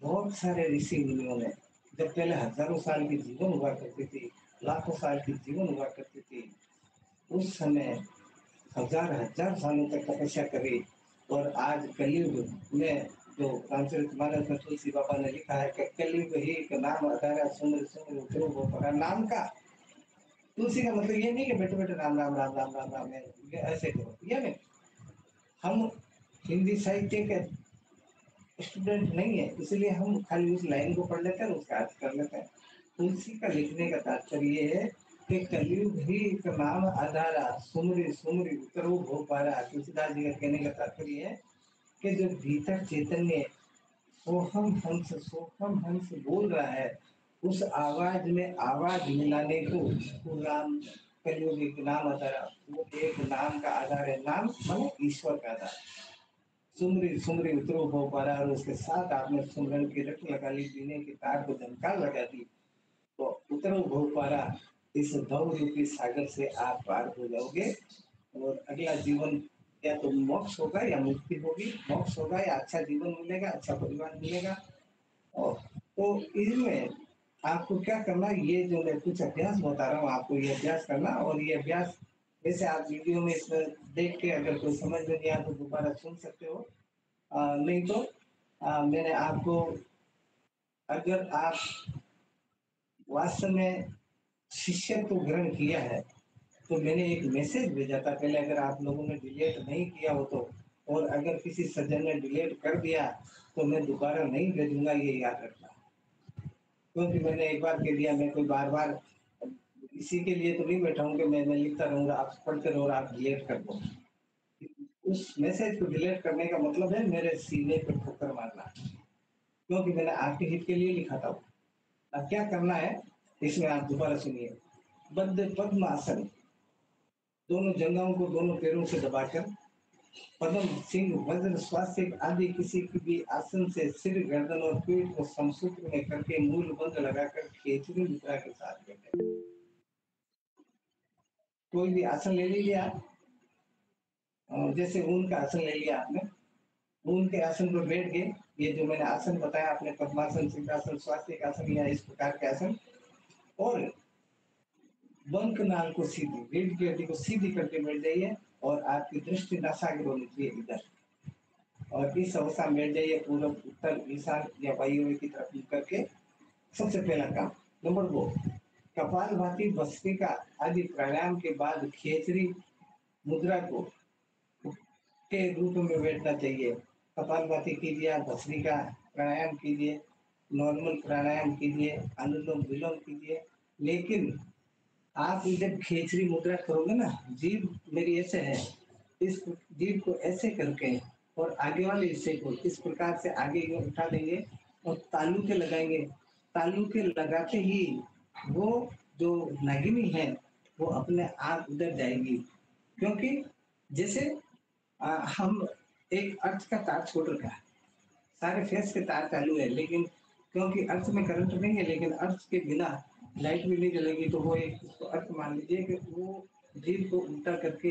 बहुत सारे ऋषि मुनियों ने, जब पहले हजारों साल की जीवन हुआ करती थी, लाखों साल की जीवन हुआ करती थी, उस समय हजार हजार सालों तक तपस्या करी। और आज कलयुग में जो रामचरितमानस में तुलसी बाबा ने लिखा है कि कलयुग ही का नाम अधारा सुंदर सुंदर ध्रुव हो पड़ा। नाम का, तुलसी का मतलब ये नहीं कि बैठे बैठे राम राम राम राम राम राम ऐसे करो, ये नहीं। हम हिंदी साहित्य के स्टूडेंट नहीं है, इसलिए हम खाली उस लाइन को पढ़ लेते हैं, उसका अर्थ कर लेते हैं। तुलसी का लिखने का तात्पर्य ये है कि कलयुग ही का नाम आधारा सुमरी सुमरी उतरो हो पा रहा। तुलसीदास जी का कहने का तात्पर्य है कि जो भीतर चैतन्य सोहम हंस बोल रहा है, उस आवाज में आवाज मिलाने को राम कलयुग एक नाम आधारा, वो एक नाम का आधार है। नाम माने ईश्वर का आधार। सुमरी सुमरी उतरो हो पारा, और उसके साथ आपने सुमरन की रट लगा ली, जीने की तार को झनकार लगा दी, तो उतरो हो पारा, इस भव रूपी सागर से आप पार हो जाओगे। और अगला जीवन या तो मोक्ष होगा या मुक्ति होगी, मोक्ष होगा या अच्छा जीवन मिलेगा, अच्छा परिवार मिलेगा। और तो इसमें आपको क्या करना, ये जो मैं कुछ अभ्यास बता रहा हूँ आपको, ये अभ्यास करना। और ये अभ्यास जैसे आप वीडियो में इसमें देख के अगर कोई समझ में नहीं आया तो दोबारा सुन सकते हो। नहीं तो मैंने आपको, अगर आप वास्तव में शिष्यत्व ग्रहण किया है तो मैंने एक मैसेज भेजा था पहले, अगर आप लोगों ने डिलीट नहीं किया हो तो, और अगर किसी सज्जन ने डिलीट कर दिया तो मैं दोबारा नहीं भेजूंगा, ये याद रखना। क्योंकि मैंने एक बार कह दिया, मैं कोई बार बार इसी के लिए तो नहीं बैठा हूँ कि मैं लिखता रहूंगा, आप पढ़ते रहो और आप डिलीट कर दो। उस मैसेज को डिलीट करने का मतलब है मेरे सीने पर ठोकर मारना, क्योंकि मैंने आपके हित के लिए लिखा था। अब क्या करना है इसमें, आप दोबारा सुनिए। बद्ध पद्मासन, दोनों जंघाओं को दोनों पैरों से दबाकर, पद्म सिंह वज्र स्वास्थ्य आदि किसी की भी आसन से सिर गर्दन और पीठ को समसूत्र में करके मूल बंध लगाकर खेचरी मुद्रा के साथ बैठे। कोई भी आसन ले लीजिए आप, जैसे ऊन का आसन ले लिया आपने, ऊन के आसन पर बैठ गए। ये जो मैंने आसन बताया आपने, पद्मासन, सिंहासन, स्वास्थ्य आसन, या इस प्रकार के आसन, और बंक नाल को सीधी, रीढ़ की हड्डी को सीधी करके बैठ जाइए, और आपकी दृष्टि नासाग्र होनी चाहिए इधर, और इस अवस्था में बैठ जाइए, पूर्व उत्तर ईशान या वायु की तरफ मुख करके। सबसे पहला काम। नंबर 2, कपालभाति भस्त्रिका आदि प्राणायाम के बाद खेचरी मुद्रा को के रूप में बैठना चाहिए। कपालभाति कीजिए, आप भस्त्रिका प्राणायाम कीजिए, नॉर्मल प्राणायाम कीजिए, अनुलोम विलोम कीजिए, लेकिन आप जब खेचरी मुद्रा करोगे ना, जीभ मेरी ऐसे है, इस जीभ को ऐसे करके और आगे वाले हिस्से को इस प्रकार से आगे उठा देंगे और तालू के लगाएंगे। तालू के लगाते ही वो जो नागिनी है वो अपने आप उधर जाएगी। क्योंकि जैसे हम एक अर्थ का तार छोड़ रखा है, सारे फेस के तार चालू है, लेकिन क्योंकि अर्थ में करंट नहीं है, लेकिन अर्थ के बिना लाइट भी नहीं जलेगी, तो वो एक उसको अर्थ मान लीजिए कि वो जीव को उल्टा करके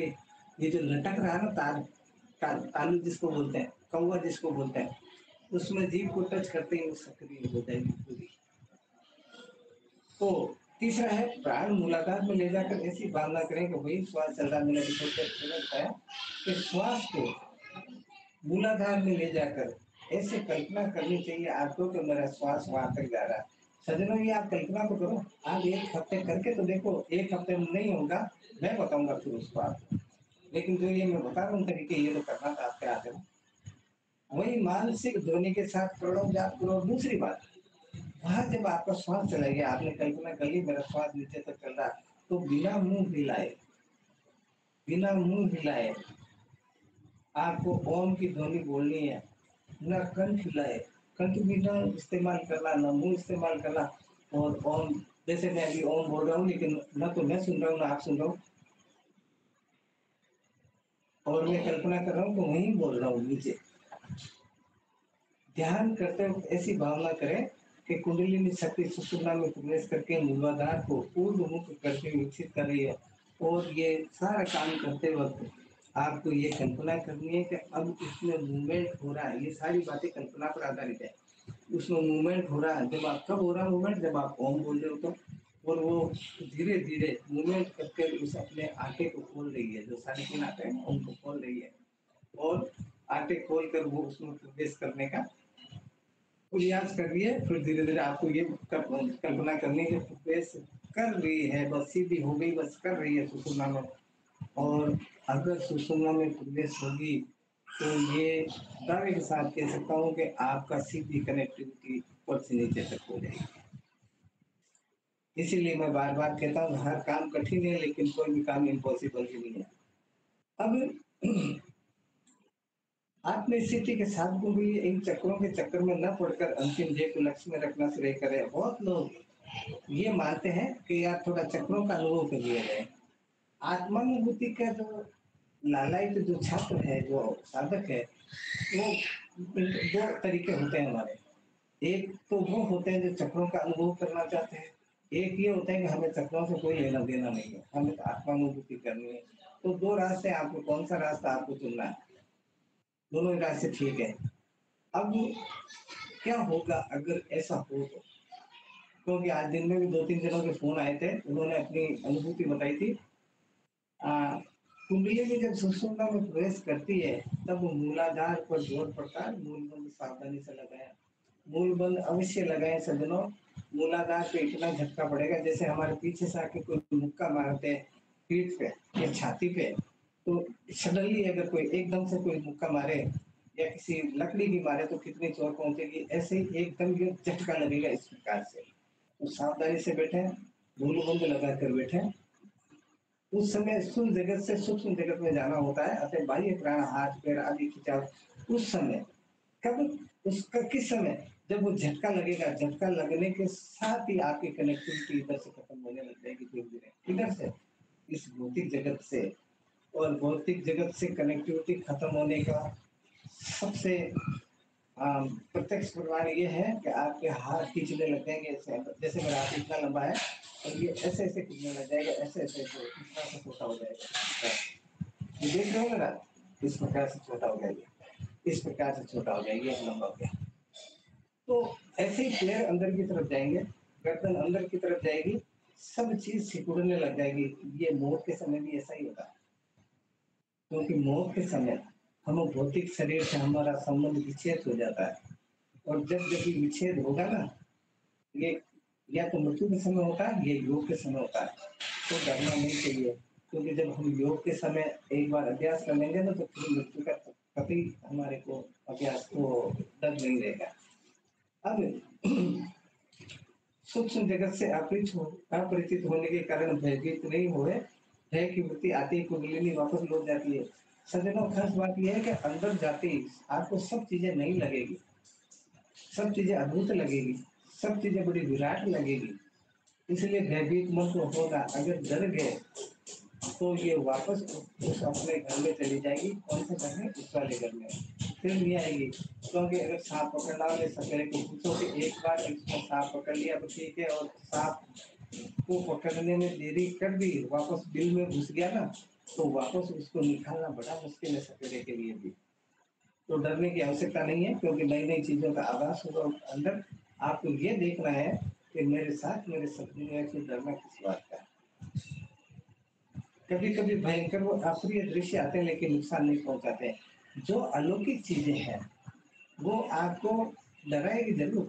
ये जो लटक रहा है ना तार, तालू जिसको बोलते हैं, कौवा जिसको बोलते हैं, उसमें जीव को टच करते ही वो सक्रिय हो जाएगी पूरी। तो तीसरा है प्राण मूलाधार में ले जाकर ऐसी भावना करें कि वही श्वास चल रहा है। मैंने बताया कि श्वास को मूलाधार में ले जाकर ऐसे कल्पना करनी चाहिए आपको कि मेरा श्वास वहां तक जा रहा है। सज्जनों, ये आप कल्पना तो करो, आप एक हफ्ते करके तो देखो, एक हफ्ते में नहीं होगा, मैं बताऊंगा फिर उसको आपको, लेकिन जो ये मैं बता रहा हूँ तरीके, ये तो करना था आपके हाथ में। वही मानसिक ध्वनि के साथ प्रणव जाप करो। दूसरी बात, वहां जब आपका श्वास चला गया, आपने कल्पना कर ली मेरा श्वास नीचे तक चल रहा, तो बिना मुंह हिलाए, बिना मुंह हिलाए आपको ओम की ध्वनि बोलनी है। ना कंठ हिलाए, कंठ भी ना इस्तेमाल करना, ना मुंह इस्तेमाल करना। और ओम, जैसे मैं अभी ओम बोल रहा हूँ, लेकिन ना तो मैं सुन रहा हूँ ना आप सुन रहा हूँ, और मैं कल्पना कर रहा हूँ तो वहीं बोल रहा हूँ नीचे। ध्यान करते वक्त ऐसी भावना करें कि कुंडलिनी शक्ति सुषुम्ना में प्रवेश करके मूलाधार को पूर्व मुख करके विकसित कर रही है। और ये सारा काम करते वक्त आपको ये कल्पना करनी है कि अब इसमें मूवमेंट हो रहा है। ये सारी बातें कल्पना पर आधारित है। उसमें मूवमेंट हो रहा है। जब आप कब हो रहा है मूवमेंट? जब आप ओम बोल रहे हो तो। और वो धीरे धीरे मूवमेंट करके उस अपने आटे को खोल रही है, जो साढ़े 3 आटे हैं उनको खोल रही है, और आटे खोल कर वो उसमें प्रवेश करने का प्रयास कर रही है। फिर धीरे धीरे आपको ये कल्पना करनी है कि प्रवेश कर रही है, बस सीधी हो गई, बस कर रही है सुषुम्ना में। और अगर सुषुम्ना में प्रवेश होगी तो ये दावे के साथ कह सकता हूँ कि आपका सीधी कनेक्टिविटी ऊपर से नीचे तक हो जाएगी। इसीलिए मैं बार बार कहता हूँ, हर काम कठिन है, लेकिन कोई भी काम इम्पॉसिबल ही नहीं है। अब आत्मस्थिति के साथ को भी इन चक्रों के चक्कर में न पड़कर अंतिम ध्येय को लक्ष्य में रखना श्रेय करे। बहुत लोग ये मानते हैं कि यार थोड़ा चक्रों का अनुभव कर लिया जाए। आत्मानुभूति का जो लालायित जो छात्र है, जो साधक है, वो दो तरीके होते हैं हमारे। एक तो वो होते हैं जो चक्रों का अनुभव करना चाहते हैं, एक ये होता है कि हमें चक्रों से कोई लेना देना नहीं है, हमें तो आत्मानुभूति करनी है। तो दो रास्ते, आपको कौन सा रास्ता आपको चुनना है? दोनों ही रास्ते ठीक है। अब क्या होगा अगर ऐसा हो तो? क्योंकि आज दिन में भी 2-3 जनों के फोन आए थे, उन्होंने अपनी अनुभूति बताई थी। कुंडली में जब सुषुम्ना में प्रवेश करती है, तब मूलाधार पर जोर पड़ता है। मूलबंध सावधानी से लगाया, मूलबंध अवश्य लगाए सज्जनों। मूलाधार पे इतना झटका पड़ेगा जैसे हमारे पीछे से आके कोई मुक्का मारते हैं पीठ पे या छाती पे, तो सडनली अगर कोई एकदम से कोई मुक्का मारे या किसी लकड़ी भी मारे तो कितनी चोट पहुंचेगी, ऐसे ही एकदम ये झटका लगेगा इस प्रकार से। तो सावधानी से बैठे, मूलबंध लगा कर बैठे। उस समय स्थूल जगत से सूक्ष्म जगत में जाना होता है, अतः बाह्य प्राण हाथ पैर आदि खिंचाव उस समय कब, उसका किस समय? जब वो झटका लगेगा, झटका लगने के साथ ही आपकी कनेक्टिविटी इधर से खत्म होने लग जाएगी धीरे धीरे, इधर से, इस भौतिक जगत से। और भौतिक जगत से कनेक्टिविटी खत्म होने का सबसे प्रत्यक्ष प्रमाण ये है कि आपके हाथ खींचने लग जाएंगे ऐसे, जैसे मेरा हाथ इतना लंबा है और ये ऐसे ऐसे खींचने लग जाएगा, ऐसे ऐसे इतना सा छोटा हो जाएगा। ये देख रहे हो मेरा, इस प्रकार से छोटा हो जाएगा, इस प्रकार से छोटा हो जाएगा, लंबा हो गया। तो ऐसे ही पैर अंदर की तरफ जाएंगे, गर्दन अंदर की तरफ जाएगी, सब चीज सिकुड़ने लग जाएगी। ये मौत के समय भी ऐसा ही होता है, क्योंकि मौत के समय हम भौतिक शरीर से हमारा संबंध विच्छेद हो जाता है। और जब जब भी विच्छेद होगा ना, ये या तो मृत्यु के समय होता है, ये योग के समय होता है। तो डरना नहीं चाहिए, क्योंकि जब हम योग के समय एक बार अभ्यास कर लेंगे ना, तो फिर मृत्यु का कभी हमारे को अभ्यास को डर नहीं रहेगा। अब सूक्ष्म जगत से अपरिचित होने के कारण भयभीत नहीं हुए। भय की वृत्ति आती ही कुंडलिनी वापस लौट जाती है। सज्जनों, खास बात यह है कि अंदर जाती आपको सब चीजें नहीं लगेगी, सब चीजें अद्भुत लगेगी, सब चीजें बड़ी विराट लगेगी। इसलिए भयभीत मन को होगा। अगर डर गए तो ये वापस उस अपने घर में चली जाएगी। कौन से घर में? उस वाले घर में, फिर नहीं आएगी। क्योंकि अगर सांप पकड़ना वाले सपेरे को पूछो कि एक बार इसने सांप पकड़ लिया तो ठीक है, और सांप को पकड़ने में देरी कर दी, वापस बिल में घुस गया ना, तो वापस उसको निकालना बड़ा मुश्किल है सपेरे के लिए भी। तो डरने की आवश्यकता नहीं है, क्योंकि नई नई चीजों का आभास होगा अंदर। आपको ये देखना है कि मेरे साथ मेरे शत्रु है, कि डरना किस बात का है। कभी कभी भयंकर वो अप्रिय दृश्य आते हैं, लेकिन नुकसान नहीं पहुंचाते। जो अलौकिक चीजें हैं वो आपको डराएगी जरूर,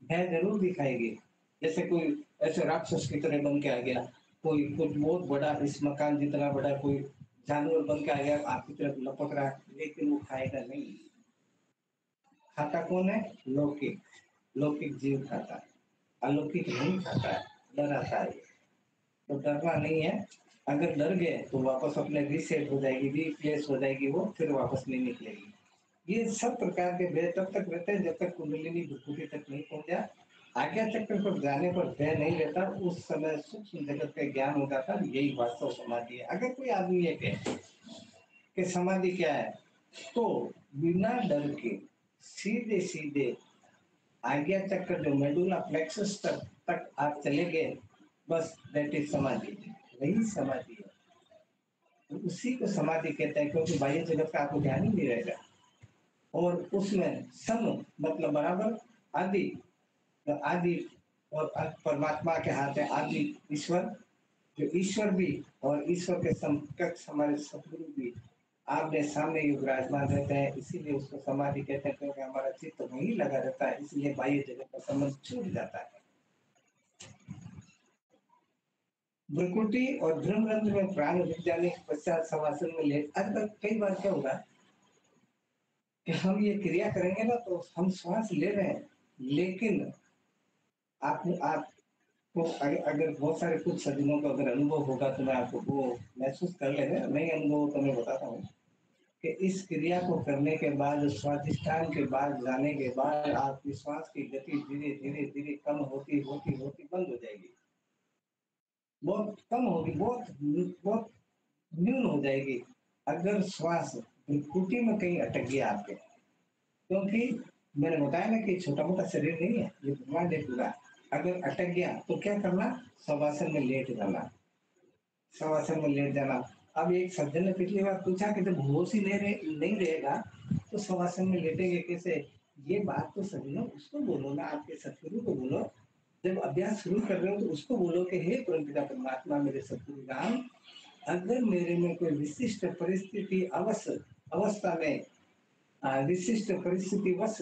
भय जरूर दिखाएगी। जैसे कोई ऐसे राक्षस की तरह बन के आ गया, कोई कुछ बहुत बड़ा, इस मकान जितना बड़ा कोई जानवर बन के आ गया, आपकी तरफ लपक रहा है, लेकिन वो खाएगा नहीं। खाता कौन है? लौकिक। लौकिक जीव खाता है, अलौकिक नहीं खाता है, डराता है। तो डरना नहीं है। अगर डर गए तो वापस अपने रीसेट हो जाएगी, रिप्लेस हो जाएगी, वो फिर वापस नहीं निकलेगी। ये सब प्रकार के भय तब तक रहते हैं जब तक कुंडलिनी भृकुटी तक नहीं पहुंच जाए। आज्ञा चक्र पर जाने पर भय नहीं रहता, उस समय सूक्ष्म जगत का ज्ञान हो जाता है। यही वास्तव समाधि है। अगर कोई आदमी ये कहे कि समाधि क्या है, तो बिना डर के सीधे सीधे आज्ञा चक्र जो मेडुला प्लेक्सस तक आप चले गए, बस दैट इज समाधि। वही समाधि है, तो उसी को समाधि कहते हैं, क्योंकि बाह्य जगत का आपको ध्यान ही नहीं रहेगा। और उसमें सम मतलब बराबर, आदि, तो आदि और परमात्मा के हाथ है आदि ईश्वर, जो ईश्वर भी और ईश्वर के समकक्ष हमारे सतगुरु भी आपने सामने ही विराजमान रहते हैं। इसीलिए उसको समाधि कहते हैं, क्योंकि हमारा चित्त वहीं लगा रहता है, इसलिए बाह्य जगत का संबंध छूट जाता है। भ्रुकुटी और भ्रूणरंध्र में प्राण रुक जाने के पश्चात शवासन में लेट। आजकल कई बार क्या होगा कि हम ये क्रिया करेंगे ना, तो हम श्वास ले रहे हैं, लेकिन आपको अगर बहुत सारे कुछ सज्जनों का अगर अनुभव होगा तो मैं आपको वो महसूस कर लेंगे। नहीं अनुभव तो मैं बताता हूँ कि इस क्रिया को करने के बाद, स्वाधिष्ठान के बाद जाने के बाद, आपकी श्वास की गति धीरे धीरे धीरे कम होती होती होती बंद हो जाएगी, बहुत कम होगी, बहुत बहुत न्यून हो जाएगी। अगर श्वास भ्रुकुटी में कहीं अटक गया आपके, क्योंकि मैंने बताया ना कि छोटा मोटा शरीर नहीं है, ये ब्रह्मांड है पूरा। अगर अटक गया तो क्या करना? शवासन में लेट जाना, शवासन में लेट जाना। अब एक सज्जन ने पिछली बार पूछा कि जब होश ही नहीं रहेगा तो शवासन में लेटेंगे कैसे? ये बात तो सज्जनों उसको बोलो ना, आपके सतगुरु को बोलो। जब अभ्यास शुरू कर रहे हो तो उसको बोलो कि हे परमपिता परमात्मा, मेरे सतगुरु राम, अगर मेरे में कोई विशिष्ट परिस्थिति अवस्था में विशिष्ट परिस्थिति वश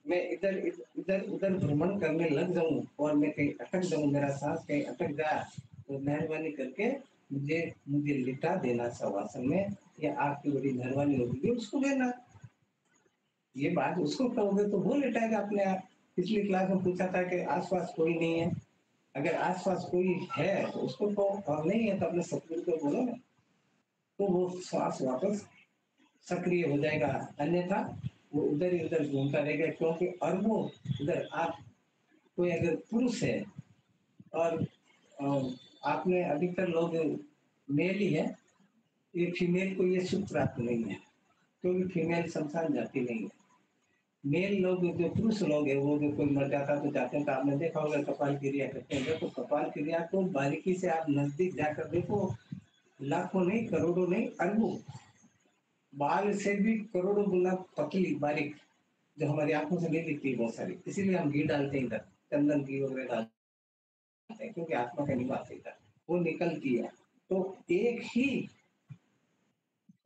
मैं इधर इधर उधर भ्रमण करने लग जाऊं और मैं कहीं अटक जाऊं, मेरा सांस कहीं अटक जाए, तो मेहरबानी करके मुझे मुझे लिटा देना शवासन में, या आपकी बड़ी मेहरबानी होगी उसको देना। ये बात उसको कहोगे तो वो लिटाएगा अपने आप। पिछली क्लास में पूछा था कि आसपास कोई नहीं है, अगर आसपास कोई है तो उसको कहो, और नहीं है तो अपने सतगुरु को बोलो ना, तो वो श्वास वापस सक्रिय हो जाएगा। अन्यथा वो उधर ही उधर घूमता रहेगा, क्योंकि अरबों उधर आप कोई अगर पुरुष है और आपने अधिकतर लोग मेल ही है, ये फीमेल को ये सुख प्राप्त नहीं है, क्योंकि फीमेल शमशान जाती नहीं है। मेल लोग जो पुरुष लोग है, वो जो कोई मर जाता तो जाते हैं, तो आपने देखा होगा कपाल क्रिया करते हैं। तो कपाल क्रिया को बारीकी से आप नजदीक जाकर देखो, लाखों नहीं, करोड़ों नहीं, अरबों, बाल से भी करोड़ों गुना पतली बारीक, जो हमारी आंखों से नहीं दिखती बहुत सारी। इसीलिए हम घी डालते हैं इधर, चंदन घी वगैरह डालते हैं, क्योंकि आत्मा का निवास है इधर, वो निकलती है। तो एक ही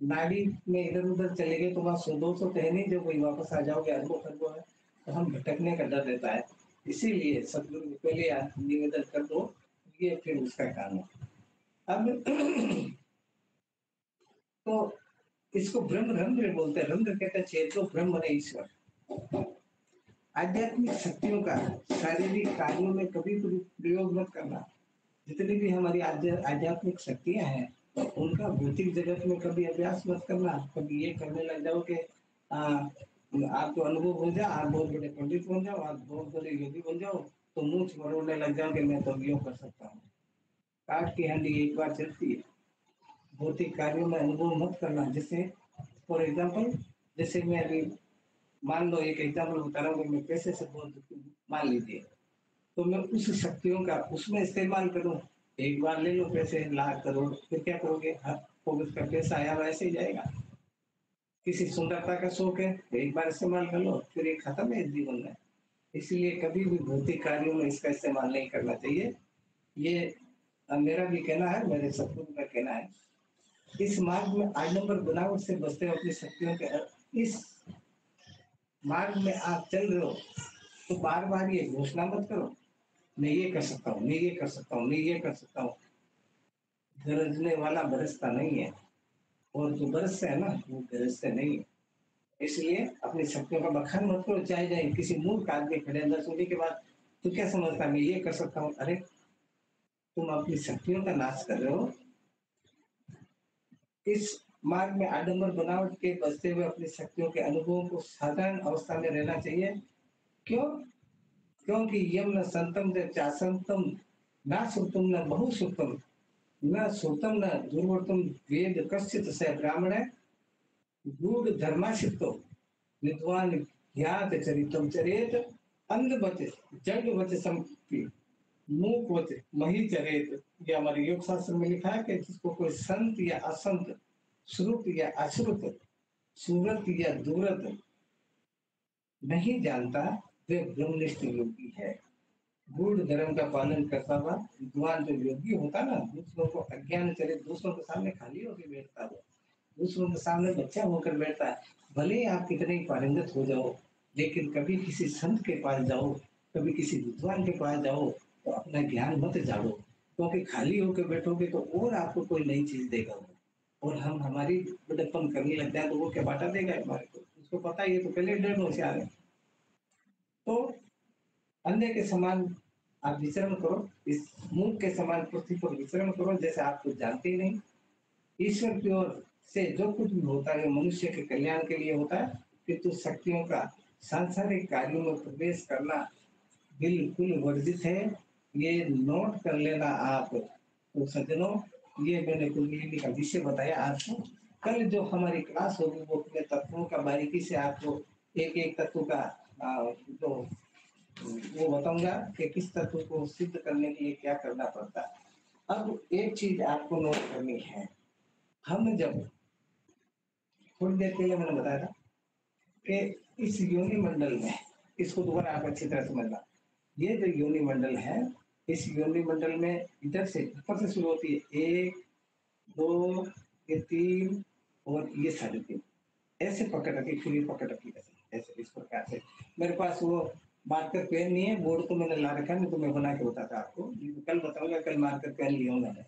नाड़ी में इधर उधर चले गए तो वहां 100-200 तो है नहीं, जब वही वापस आ जाओगे अरबों खरबों है, तो हम भटकने का डर रहता है। इसीलिए सदगुरु को पहले निवेदन कर दो, ये फिर उसका काम है। अब तो इसको ब्रह्म रंध्र बोलते हैं। रंध्र कहते हैं चेतो ब्रह्म ने ईश्वर। आध्यात्मिक शक्तियों का शारीरिक कार्यों में कभी भी प्रयोग मत करना। जितनी भी हमारी आध्यात्मिक शक्तियां हैं, तो उनका भौतिक जगत में कभी अभ्यास मत करना। कभी ये करने लग जाओ कि आपको अनुभव हो जाए, आप बहुत बड़े पंडित बन जाओ, आप बहुत बड़े योगी बन जाओ, तो मुंह मरोड़ने लग जाओ कि मैं तो योग कर सकता हूँ। काट की हंडी एक बार चलती है। भौतिक कार्यों में अनुभव मत करना। जैसे फॉर एग्जाम्पल, जैसे मैं अभी मान लो एक एग्जाम्पल बता रहा हूँ कि मैं पैसे से बहुत दुखी हूँ, मान लीजिए, तो मैं उस शक्तियों का उसमें इस्तेमाल करूँ। एक बार ले लो पैसे लाख करोड़, फिर क्या करोगे? फोकस का पैसा आया वैसे ही जाएगा। किसी सुंदरता का शौक है, एक बार इस्तेमाल कर लो, फिर ये खत्म है इस जीवन में। इसलिए कभी भी भौतिक कार्यों में इसका इस्तेमाल नहीं करना चाहिए। ये मेरा भी कहना है, मेरे सतगुरु का कहना है। इस मार्ग में आडंबर बनावट से बचते हुए अपनी शक्तियों के इस मार्ग में आप चल रहे हो, तो बार बार ये घोषणा मत करो, मैं ये कर सकता हूँ, मैं ये कर सकता हूँ, मैं ये कर सकता हूँ। गरजने वाला बरसता नहीं है, और जो बरस है ना वो गरजते नहीं है। इसलिए अपनी शक्तियों का बखान मत करो, चाहे जाए किसी मूर्ख आदमी खड़े अंदर सुनने के बाद तू क्या समझता है मैं ये कर सकता हूँ? अरे तुम अपनी शक्तियों का नाश कर रहे हो। इस मार्ग में आडंबर बनावट के बचते हुए अपनी शक्तियों के अनुभवों को साधारण अवस्था में रहना चाहिए। क्यों? क्योंकि यम न संतम न चासंतम न श्रुतम न बहुश्रुतम न श्रुतम न दुर्वर्तम वेद कश्चित स ब्राह्मण गूढ़ धर्माशितो विद्वान ज्ञात चरितम चरेत अंधवच जडवच संपि मूकवच मही चरेत। ये हमारे योग शास्त्र में लिखा है कि जिसको कोई संत या असंत, श्रुत या अश्रुत, सूरत या दूरत नहीं जानता, वे ब्रह्मनिष्ठ योगी है। गूढ़ धर्म का पालन करता हुआ विद्वान जो योगी होता ना, दूसरों को अज्ञान चरित, दूसरों के सामने खाली होकर बैठता है, दूसरों के सामने बच्चा होकर बैठता है। भले ही आप कितने ही पारंगत हो जाओ, लेकिन कभी किसी संत के पास जाओ, कभी किसी विद्वान के पास जाओ, तो अपना ज्ञान मत जाओ, क्योंकि खाली होकर बैठोगे तो और आपको कोई नई चीज देगा वो। और हम हमारी बड़प्पन करने लग जाए तो वो क्या बांटा देगा हमारे को? उसको पता ही है, तो पहले डेढ़ होशियार है। तो अन्य के समान आप विचरण करो, इस मूर्ख के समान पृथ्वी पर विचरण करो जैसे आप कुछ जानते ही नहीं। ईश्वर की ओर से जो कुछ भी होता है मनुष्य के कल्याण के लिए होता है, किंतु शक्तियों का सांसारिक कार्यों में प्रवेश करना बिल्कुल वर्जित है। ये नोट कर लेना आप। तो सज्जनों, ये मैंने कुंडलिनी का विषय बताया आपको। कल जो हमारी क्लास होगी वो अपने तत्वों का बारीकी से आपको एक एक तत्व का जो वो बताऊंगा कि किस तत्व को सिद्ध करने के लिए क्या करना पड़ता है। अब एक चीज आपको नोट करनी है। हम जब थोड़ी देर पहले मैंने बताया था कि इस योनि मंडल में, इसको दोबारा आप अच्छी तरह समझना, ये जो योनि मंडल है, इस योनि मंडल में इधर से ऊपर से शुरू होती है, एक, दो, ये तीन, और ये साढ़े तीन, ऐसे पकड़ रखी, फिर ये पकड़ रखी, ऐसे ऐसे इस प्रकार से। मेरे पास वो मार्कर पेन नहीं है, बोर्ड तो मैंने ला रखा है, नहीं तो मैं बना के बताता आपको, कल बताऊंगा, कल मार्कर पेन लिया हूँ मैंने।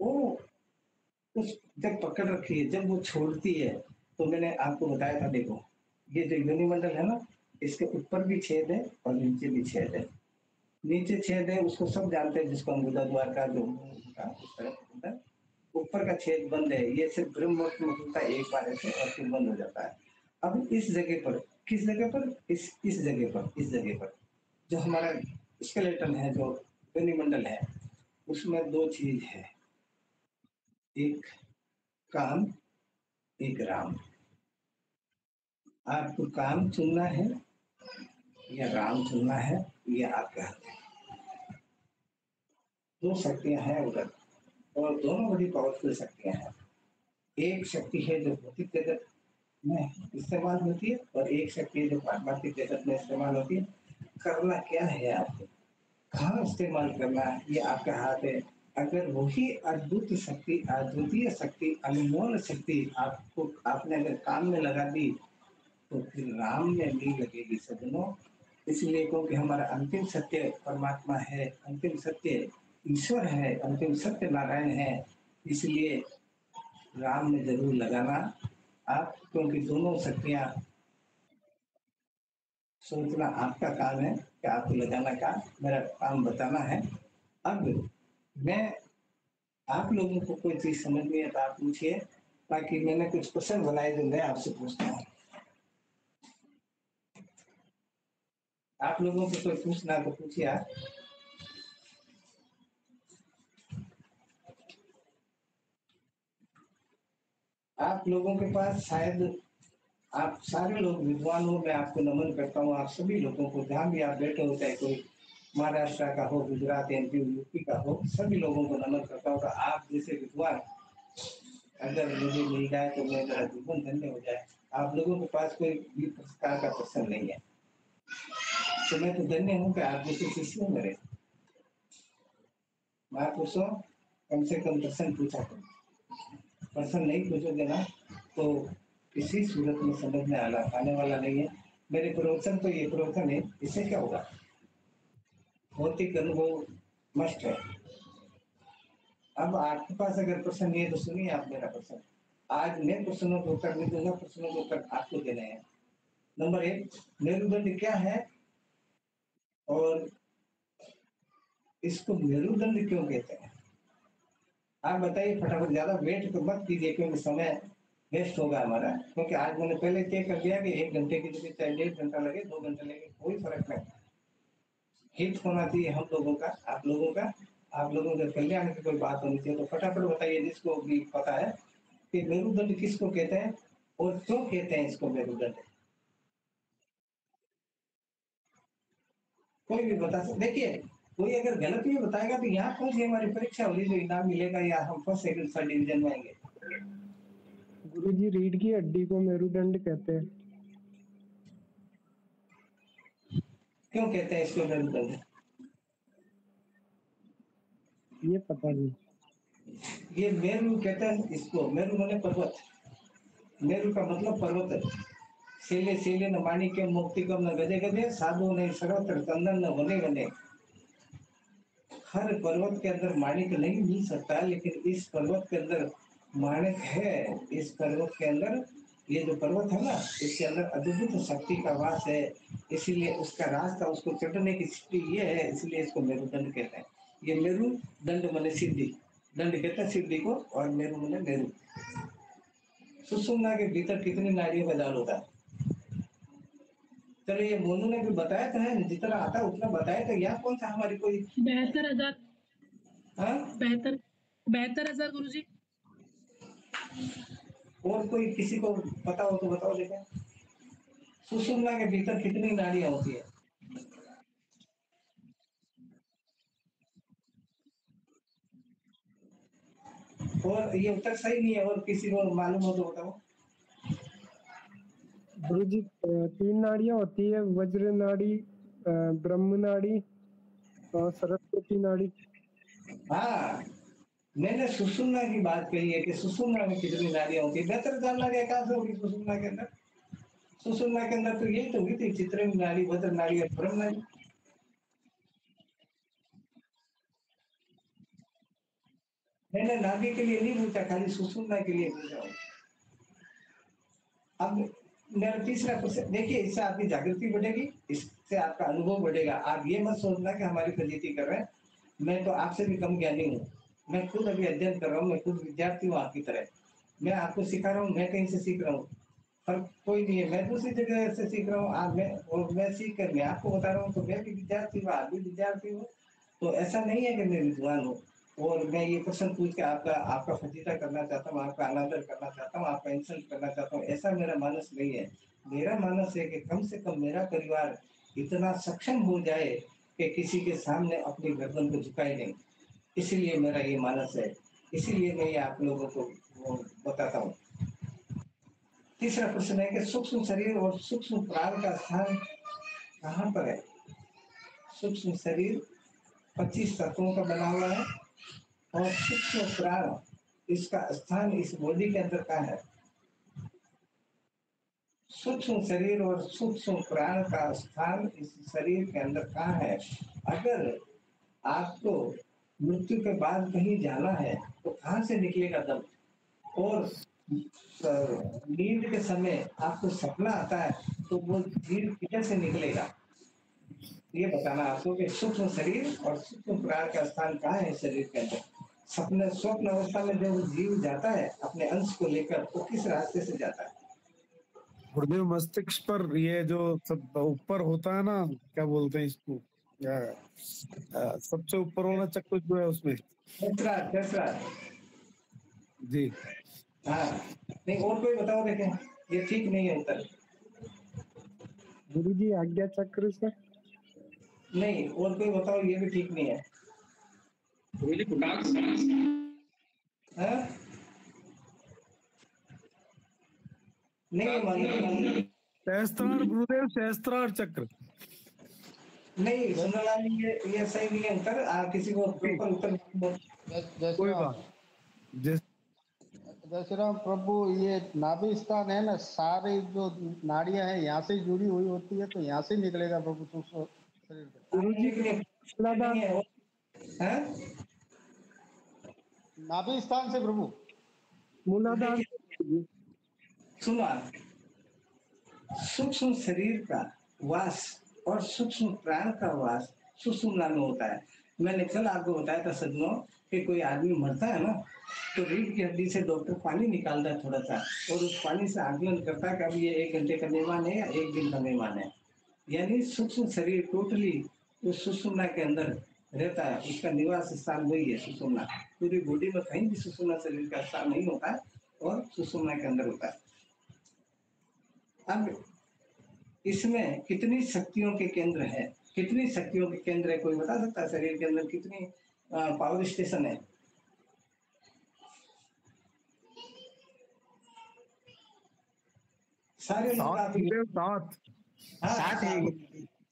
वो उस जब पकड़ रखी है, जब वो छोड़ती है, तो मैंने आपको बताया था, देखो ये जो योनिमंडल है ना, इसके ऊपर भी छेद है और नीचे भी छेद है। नीचे छेद है उसको सब जानते हैं, जिसको हम गुदा द्वार का जो होता है उस तरह होता है। ऊपर का छेद बंद है, ये सिर्फ ब्रह्म मुहूर्त में होता है, एक बार ऐसे और फिर बंद हो जाता है। अब इस जगह पर, किस जगह पर, इस जगह पर, इस जगह पर जो हमारा स्केलेटन है, जो योनिमंडल है, उसमें दो चीज है, एक काम, एक राम। आपको काम चुनना है या राम चुनना है, ये आपके हाथ है। दो शक्तियां हैं उधर, और दोनों बड़ी पावरफुल शक्तियां हैं। एक शक्ति है जो भौतिक जगत में इस्तेमाल होती है, और एक शक्ति है जो पारमार्थिक जगत में इस्तेमाल होती है। करना क्या है आपको, कहाँ इस्तेमाल करना है, ये आपके हाथ है। अगर वही अद्भुत शक्ति, अद्वितीय शक्ति, अनमोल शक्ति आपको, आपने अगर काम में लगा दी, तो फिर राम में नहीं लगेगी सज्जनों। इसलिए क्योंकि हमारा अंतिम सत्य परमात्मा है, अंतिम सत्य ईश्वर है, अंतिम सत्य नारायण है। इसलिए राम में जरूर लगाना आप, क्योंकि दोनों शक्तियां सोचना आपका काम है कि आपको लगाना का, मेरा काम बताना है। अब मैं, आप लोगों को कोई चीज समझ में है तो आप पूछिए, ताकि मैंने कुछ क्वेश्चन बनाए जो मैं आपसे पूछता हूँ। आप लोगों को कोई पूछना तो पूछिए आप। आप लोगों के पास शायद आप सारे लोग विद्वान हो, मैं आपको नमन करता हूँ। आप सभी लोगों को, जहाँ भी आप बैठे हो, चाहे कोई महाराष्ट्र का हो, गुजरात, एमपी, यूपी का हो, सभी लोगों को नमन करता हूँ। तो आप जैसे विद्वान अगर मुझे मिल जाए तो मैं मेरा जीवन धन्य हो जाए। आप लोगों के पास कोई भी प्रकार का प्रश्न नहीं है, तो मैं तो धन्य हूँ कि आप जैसे शिष्य हो मेरे। महापुरुषों, कम से कम प्रश्न पूछा करो। प्रश्न नहीं पूछोगे ना तो किसी सूरत में समझ में आने वाला नहीं है। मेरे प्रवचन तो ये प्रवचन है, इससे क्या होगा? भौतिक अनुभव मस्ट है। अब आपके पास अगर प्रश्न नहीं है तो सुनिए आप मेरा प्रश्न। आज मैं प्रश्नों के उत्तर नहीं दूंगा, प्रश्नों के उत्तर आपको देने हैं। नंबर 1, मेरुदंड क्या है और इसको मेरुदंड क्यों कहते हैं? आप बताइए फटाफट, ज्यादा वेट तो मत कीजिए क्योंकि समय वेस्ट होगा हमारा। क्योंकि आज मैंने पहले तय कर दिया कि 1 घंटे की जगह चाहे 1.5 घंटा लगे, 2 घंटे लगे, कोई फर्क नहीं। हित होना चाहिए हम लोगों का, आप लोगों का, आप लोगों के कल्याण की कोई बात होनी चाहिए। तो फटाफट बताइए जिसको भी पता है कि मेरुदंड किसको कहते हैं और क्यों कहते हैं इसको मेरुदंड। कोई भी बता सकते। देखिए, कोई अगर गलत भी बताएगा तो यहाँ कौन सी हमारी परीक्षा होगी जो इनाम मिलेगा या हम फर्स्ट सेकंड थर्ड डिवीजन में आएंगे? गुरुजी, रीढ़ की हड्डी को मेरुदंड कहते हैं। क्यों कहते हैं इसको मेरुदंड? ये पता नहीं। ये मेरु कहते हैं इसको। मेरु माने पर्वत। मेरु का मतलब पर्वत है। शैले शैले न माणिक्यम मौक्तिकम न गजे गजे, साधु नहीं सर्वत्र चंदन न वने वने। हर पर्वत के अंदर माणिक नहीं मिल सकता, लेकिन इस पर्वत के अंदर माणिक है। इस पर्वत के अंदर, ये जो पर्वत है ना, इसके अंदर अद्भुत शक्ति का वास है। इसीलिए उसका रास्ता, उसको चढ़ने की शक्ति ये है, इसलिए इसको मेरुदंड कहते हैं। ये मेरु दंड माने सिद्धि, दंड कहते हैं सिद्धि को, और मेरु माने मेरु। सुषुम्ना के भीतर कितनी नाड़ियों का जाल होता है? चलो ये मोनू ने भी बताया तो है, जितना आता है उतना बताया। तो यहाँ कौन सा हमारी कोई 72,000। हाँ 72,000 गुरुजी। और कोई किसी को पता हो तो बताओ देखा। सुषुम्ना के भीतर कितनी नाड़ियां होती है? और ये उत्तर सही नहीं है, और किसी को मालूम हो तो बताओ। गुरुजी, 3 नाड़ियां होती है, वज्र नाड़ी, ब्रह्म नाड़ी और सरस्वती नाड़ी। हाँ, मैंने सुषुम्ना की बात कही है कि सुषुम्ना में कितनी नाड़ियां होती है। बेहतर जानना है कहाँ से होगी सुषुम्ना के अंदर? सुषुम्ना के अंदर तो यही तो हुई थी, चित्र नाड़ी, वज्र नाड़ी और ब्रह्म नाड़ी। मैंने नाभि के लिए नहीं पूछा, खाली सुषुम्ना के लिए पूछा हूँ। अब मेरा तीसरा क्वेश्चन देखिए, इससे आपकी जागृति बढ़ेगी, इससे आपका अनुभव बढ़ेगा। आप ये मत सोचना कि हमारी फजीती कर रहे हैं। मैं तो आपसे भी कम ज्ञानी हूँ। मैं खुद अभी अध्ययन कर रहा हूँ, मैं खुद विद्यार्थी हूँ आपकी तरह। मैं आपको सिखा रहा हूँ, मैं कहीं से सीख रहा हूँ, फर्क कोई नहीं है। मैं दूसरी जगह से सीख रहा हूँ, आप मैं, और मैं सीख कर मैं आपको बता रहा हूँ। तो मैं भी विद्यार्थी हूँ, आप भी विद्यार्थी हूँ। तो ऐसा नहीं है कि मैं विद्वान हूँ और मैं ये प्रश्न पूछ के आपका आपका फजीता करना चाहता हूँ, आपका अनादर करना चाहता हूँ, आपका इंसल्ट करना चाहता हूँ। ऐसा मेरा मानस नहीं है। मेरा मानस है कि कम से कम मेरा परिवार इतना सक्षम हो जाए कि किसी के सामने अपनी गर्दन को झुकाए नहीं। इसलिए मेरा ये मानस है, इसीलिए मैं ये आप लोगों को बताता हूँ। तीसरा प्रश्न है कि सूक्ष्म शरीर और सूक्ष्म प्राण का स्थान कहाँ पर है? सूक्ष्म शरीर 25 तत्वों का बना हुआ है और सूक्ष्म प्राण, इसका स्थान इस बॉडी के अंदर कहाँ है? सूक्ष्म शरीर और सूक्ष्म प्राण का स्थान इस शरीर के अंदर कहाँ है? अगर आपको मृत्यु के बाद कहीं जाना है तो कहाँ से निकलेगा दम? और नींद के समय आपको सपना आता है तो वो जीव किधर से निकलेगा? ये बताना आपको कि सूक्ष्म शरीर और सूक्ष्म प्राण का स्थान कहाँ है शरीर के अंदर। सपने स्वप्न अवस्था में जब जीव जाता है अपने अंश को लेकर, तो किस रास्ते से जाता है? गुरुदेव, मस्तिष्क पर ये जो सब ऊपर होता है ना, क्या बोलते हैं इसको, सबसे ऊपर वाला चक्र जो है उसमें। तीसरा तीसरा जी। हाँ, नहीं और कोई बताओ देखें। ये ठीक नहीं है उत्तर। गुरु जी आज्ञा चक्र से। नहीं, और कोई बताओ, ये भी ठीक नहीं है। हाँ? नहीं मालूम। सहस्त्रार गुरुदेव, सहस्त्रार चक्र। नहीं सुंदरलाल जी, ये सही नहीं है उत्तर। किसी को प्रॉपर उत्तर कोई बात। जैसे जय श्री राम प्रभु, ये नाभि स्थान है ना, सारी जो नाड़ियां हैं यहाँ से जुड़ी हुई होती है, तो यहाँ से निकलेगा प्रभु सूक्ष्म शरीर का। गुरु जी नहीं है। हाँ? नाभि स्थान से प्रभु। मूलाधार। सुनो, सूक्ष्म शरीर का वास और सूक्ष्म प्राण का वास सुषुम्ना में होता है। मैंने कल आपको बताया था सज्जनों कि कोई आदमी मरता है ना, तो रीढ़ की हड्डी से डॉक्टर पानी निकालता है थोड़ा सा, और उस पानी से आकलन करता है कि अब ये 1 घंटे का मेहमान है या 1 दिन का मेहमान है। यानी सूक्ष्म शरीर टोटली उस सुषुम्ना के अंदर रहता है, उसका निवास स्थान वही है सुषुम्ना। पूरी बॉडी में कहीं भी सुषुम्ना शरीर का स्थान नहीं होता है, और सुषुम्ना के अंदर होता है। अब इसमें कितनी शक्तियों के केंद्र है? कितनी शक्तियों के केंद्र है, कोई बता सकता है? शरीर के अंदर कितनी पावर स्टेशन है? सारे लोग आप सात। हाँ, 7 है।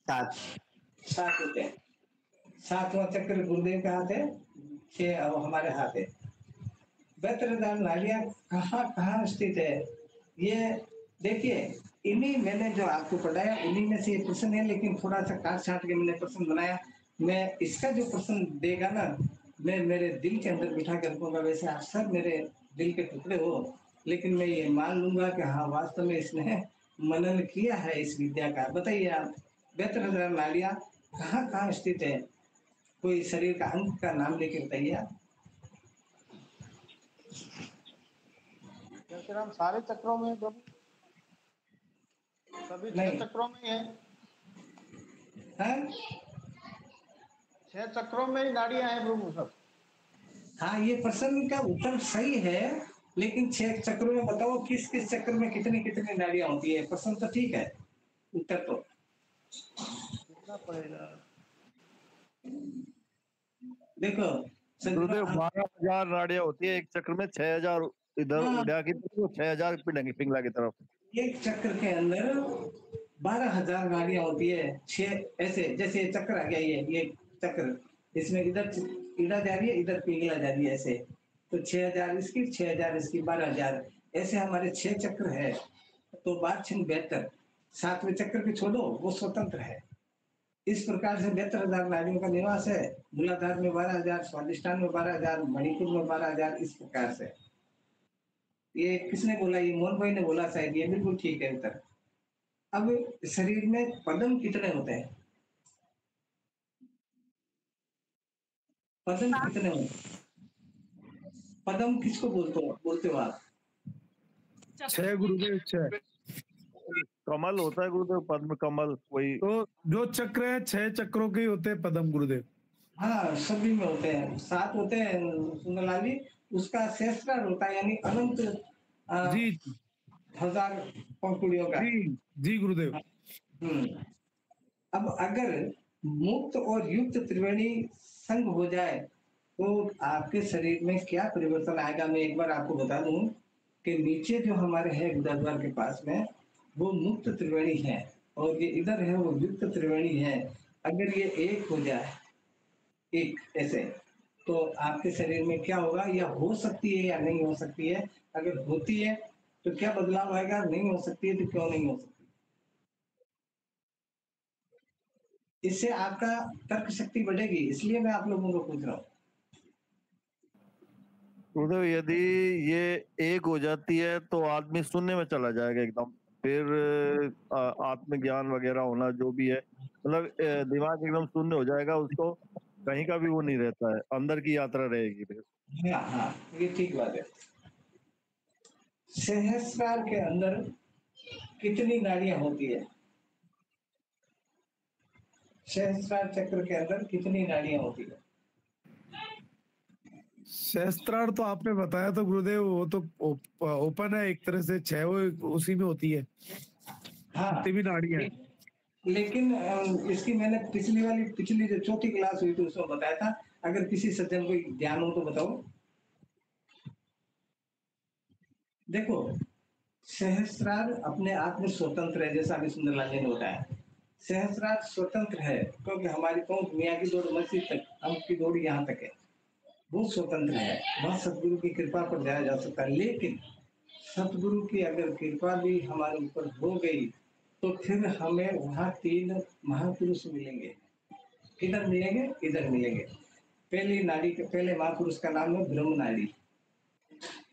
7 7 होते हैं। 7वां चक्र गुरुदेव का हाथ है, 6 अब हमारे हाथ है। बेहतर नाड़ियां कहाँ कहाँ स्थित है, ये देखिए। इन्हीं मैंने जो आपको पढ़ाया उन्हीं में से ये प्रश्न है, लेकिन थोड़ा सा काट छाट के मैंने प्रश्न बनाया। मैं इसका जो प्रश्न देगा ना, मैं मेरे दिल के अंदर बिठा कर रखूंगा। वैसे आप सब मेरे दिल के टुकड़े हो, लेकिन मैं ये मान लूंगा कि हाँ वास्तव में इसने मनन किया है इस विद्या का। बताइए आप, बेहतर नाड़ियां कहाँ कहाँ स्थित है? कोई शरीर का अंग का नाम लेके बताइए आप। जय श्री राम, सारे चक्रों में प्रभु, सभी 6 चक्रों में है। हाँ? 6 चक्रों में ही नाड़ियां हैं प्रभु सब। हाँ, ये प्रश्न का उत्तर सही है, लेकिन 6 चक्रों में बताओ किस किस चक्र में कितनी कितनी नाड़ियां होती है? प्रश्न तो ठीक है, उत्तर तो कितना पड़ेगा? देखो गुरुदेव, 12,000 नाड़ियां होती है एक चक्र में। 6,000 इधर हाँ। उड़ा की तरफ, 6,000 पिंगला की तरफ। एक चक्र के अंदर 12,000 नाड़ियां होती है। 6 ऐसे, जैसे ये चक्र आ गया, ये चक्र, इसमें इधर ईड़ा जा रही है, इधर पिघला जा रही है, ऐसे। तो 6,000 इसकी, 6,000 इसकी, 12,000 ऐसे हमारे 6 चक्र है। तो बात छिन बेहतर, 7वें चक्र के छोड़ो, वो स्वतंत्र है। इस प्रकार से 72,000 नाड़ियों का निवास है। मूलाधार में 12,000, स्वादिष्टान में 12,000, मणिपुर में 12,000, इस प्रकार से। ये किसने बोला? ये मोहन भाई ने बोला शायद। ये बिल्कुल ठीक है उत्तर। अब शरीर में पदम कितने होते हैं? पदम कितने होते हैं? पदम किसको बोलते हो आप? 6 गुरुदेव, 6। कमल होता है गुरुदेव, पद्म कमल, वही। तो जो चक्र है 6 चक्रों के ही होते हैं पद्म गुरुदेव। हाँ, सभी में होते हैं। 7 होते हैं सुंदरलाल जी। उसका सहस्त्रार होता है, यानी अनंत जी 1000 पंखुड़ियों का। जी जी गुरुदेव। अब अगर मुक्त और युक्त त्रिवेणी संग हो जाए तो आपके शरीर में क्या परिवर्तन आएगा? मैं एक बार आपको बता दूं कि नीचे जो हमारे है गुदाद्वार के पास में, वो मुक्त त्रिवेणी है, और ये इधर है वो युक्त त्रिवेणी है। अगर ये एक हो जाए, एक ऐसे, तो आपके शरीर में क्या होगा? या हो सकती है या नहीं हो सकती है? अगर होती है तो क्या बदलाव आएगा? नहीं हो सकती है तो क्यों नहीं हो सकती? इससे आपका तर्क शक्ति बढ़ेगी, इसलिए मैं आप लोगों को पूछ रहा हूँ। गुरुदेव, यदि ये एक हो जाती है तो आदमी शून्य में चला जाएगा एकदम। फिर आत्मज्ञान वगैरह होना जो भी है, मतलब दिमाग एकदम शून्य हो जाएगा, उसको कहीं का भी वो नहीं रहता है, अंदर की यात्रा रहेगी फिर। हाँ हाँ, ये ठीक बात है। सहस्रार के अंदर कितनी नाड़ियां होती है? सहस्रार चक्र के अंदर कितनी नाड़ियां होती है? सहस्त्रार तो आपने बताया तो गुरुदेव, वो तो ओपन है एक तरह से, 6 वो उसी में होती है, हाँ, जितनी भी नाड़ियां हैं। लेकिन इसकी मैंने पिछली जो चौथी क्लास हुई थी उसमें बताया था। अगर किसी सज्जन को ध्यान हो तो बताओ। देखो, सहस्त्रार अपने आप में स्वतंत्र है, जैसा अभी सुंदरलाल जी ने बताया। सहस्त्रार स्वतंत्र है क्योंकि हमारी पहुंच मियाँ की दौड़ मस्जिद तक, हम की दौड़ यहाँ तक है, वो स्वतंत्र है। वह सतगुरु की कृपा पर जाया जा सकता है। लेकिन सतगुरु की अगर कृपा भी हमारे ऊपर हो गई तो फिर हमें वहाँ 3 महापुरुष मिलेंगे। किधर मिलेंगे? इधर मिलेंगे। पहले महापुरुष का नाम है ब्रह्म नाड़ी,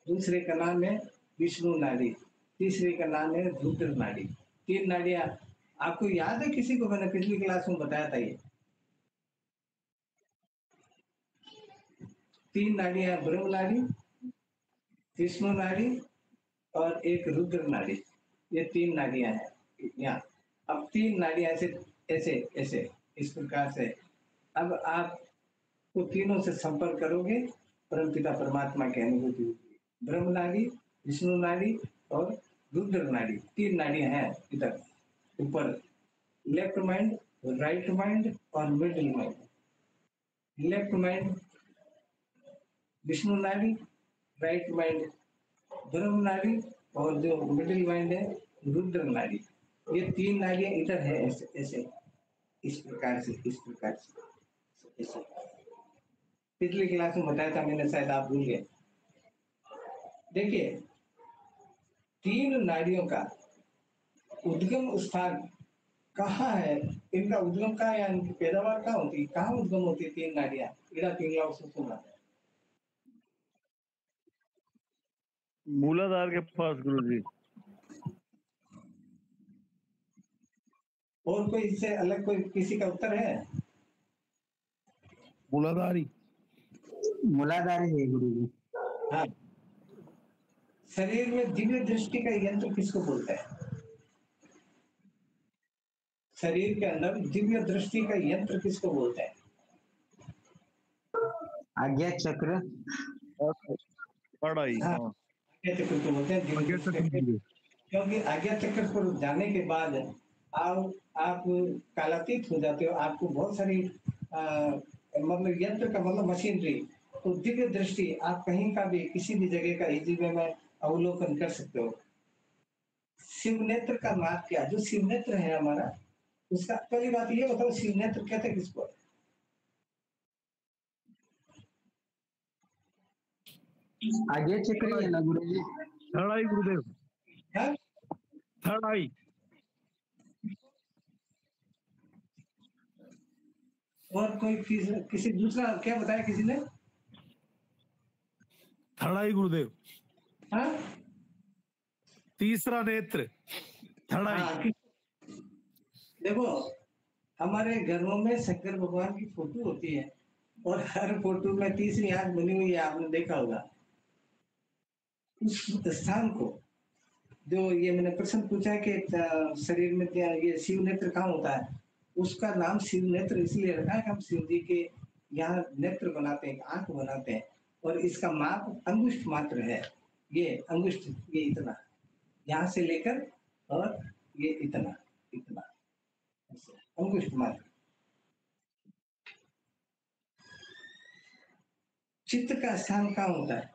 दूसरे का नाम है विष्णु नाड़ी, तीसरे का नाम है रुद्र नाड़ी। 3 नाड़ियां आपको याद है? किसी को मैंने पिछली क्लास में बताया था। ये 3 नाड़ियां, ब्रह्म नाड़ी, विष्णु नाड़ी और एक रुद्र नाड़ी। ये 3 नाड़ियां हैं यहाँ। अब 3 नाड़ियां ऐसे ऐसे ऐसे इस प्रकार से, अब आप तो तीनों से संपर्क करोगे, परमपिता परमात्मा की अनुभूति होगी। ब्रह्म नाड़ी, विष्णु नाड़ी और रुद्र नाड़ी, 3 नाड़ियां हैं इधर ऊपर, लेफ्ट माइंड, राइट माइंड और middle mind. Left mind Vishnu नाड़ी, राइट माइंड ब्रह्म नाड़ी और जो मिडिल माइंड है रुद्र नाड़ी। ये 3 नाड़ियां इधर है ऐसे ऐसे, इस प्रकार से, इस प्रकार से ऐसे। पिछली क्लास में बताया था मैंने, शायद आप भूल गए। देखिए, 3 नाड़ियों का उद्गम स्थान कहाँ है? इनका उद्गम कहाँ है या इनकी पैदावार कहाँ होती है? कहाँ उद्गम होती है 3 नाड़ियां? इधर पिंगला सुना मूलाधार के पास गुरुजी। और कोई इससे अलग कोई किसी का उत्तर है? मूलाधारी है गुरुजी। हाँ। शरीर में दिव्य दृष्टि का यंत्र किसको बोलते हैं? शरीर के अंदर दिव्य दृष्टि का यंत्र किसको बोलते हैं? आज्ञा चक्र। पढ़ाई। हाँ, आज्ञा चक्र को बोलते हैं दिव्य दृष्टि। क्योंकि आज्ञा चक्र पर जाने के बाद आप कालातीत हो जाते हो। आपको बहुत सारी मतलब यंत्र का मतलब मशीनरी, तो दिव्य दृष्टि आप कहीं का भी किसी भी जगह का इजी वे में अवलोकन कर सकते हो। शिव नेत्र का माप क्या? जो शिव नेत्र है हमारा, उसका पहली बात ये बताओ, शिव नेत्र कहते हैं किसको? आज्ञा चक्र है ना गुरुजी? थर्ड आई गुरुदेव, हाँ? थर्ड आई। और कोई किसी दूसरा क्या बताया किसी ने? थर्ड आई गुरुदेव। हाँ? तीसरा नेत्र, थर्ड आई। हाँ, देखो, हमारे घरों में शंकर भगवान की फोटो होती है और हर फोटो में तीसरी आंख बनी हुई है, आपने देखा होगा। उस स्थान को, जो ये मैंने प्रश्न पूछा कि शरीर में क्या ये शिव नेत्र कहाँ होता है, उसका नाम शिव नेत्र इसलिए रखा है कि हम शिव जी के यहाँ नेत्र बनाते हैं, आंख बनाते हैं, और इसका माप अंगुष्ठ मात्र है। ये अंगुष्ठ, ये इतना, यहाँ से लेकर और ये इतना इतना, अंगुष्ठ मात्र। चित्त का स्थान कहाँ होता है?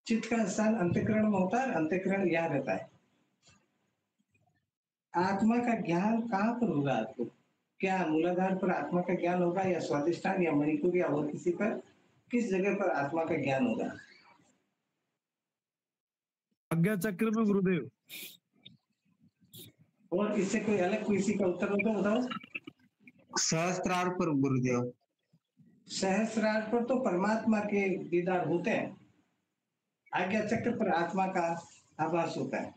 चित्त का स्थान अंतःकरण में होता है। अंतःकरण यहाँ रहता है। आत्मा का ज्ञान कहाँ पर होगा आपको? क्या मूलाधार पर आत्मा का ज्ञान होगा, या स्वादिष्ठान या मणिपुर या और किसी पर? किस जगह पर आत्मा का ज्ञान होगा? आज्ञा चक्र में गुरुदेव। और इससे कोई अलग किसी का उत्तर हो तो बताओ। सहस्त्रार पर गुरुदेव। सहस्रार पर तो परमात्मा के दीदार होते हैं। आज्ञा चक्र पर आत्मा का आभास होता है।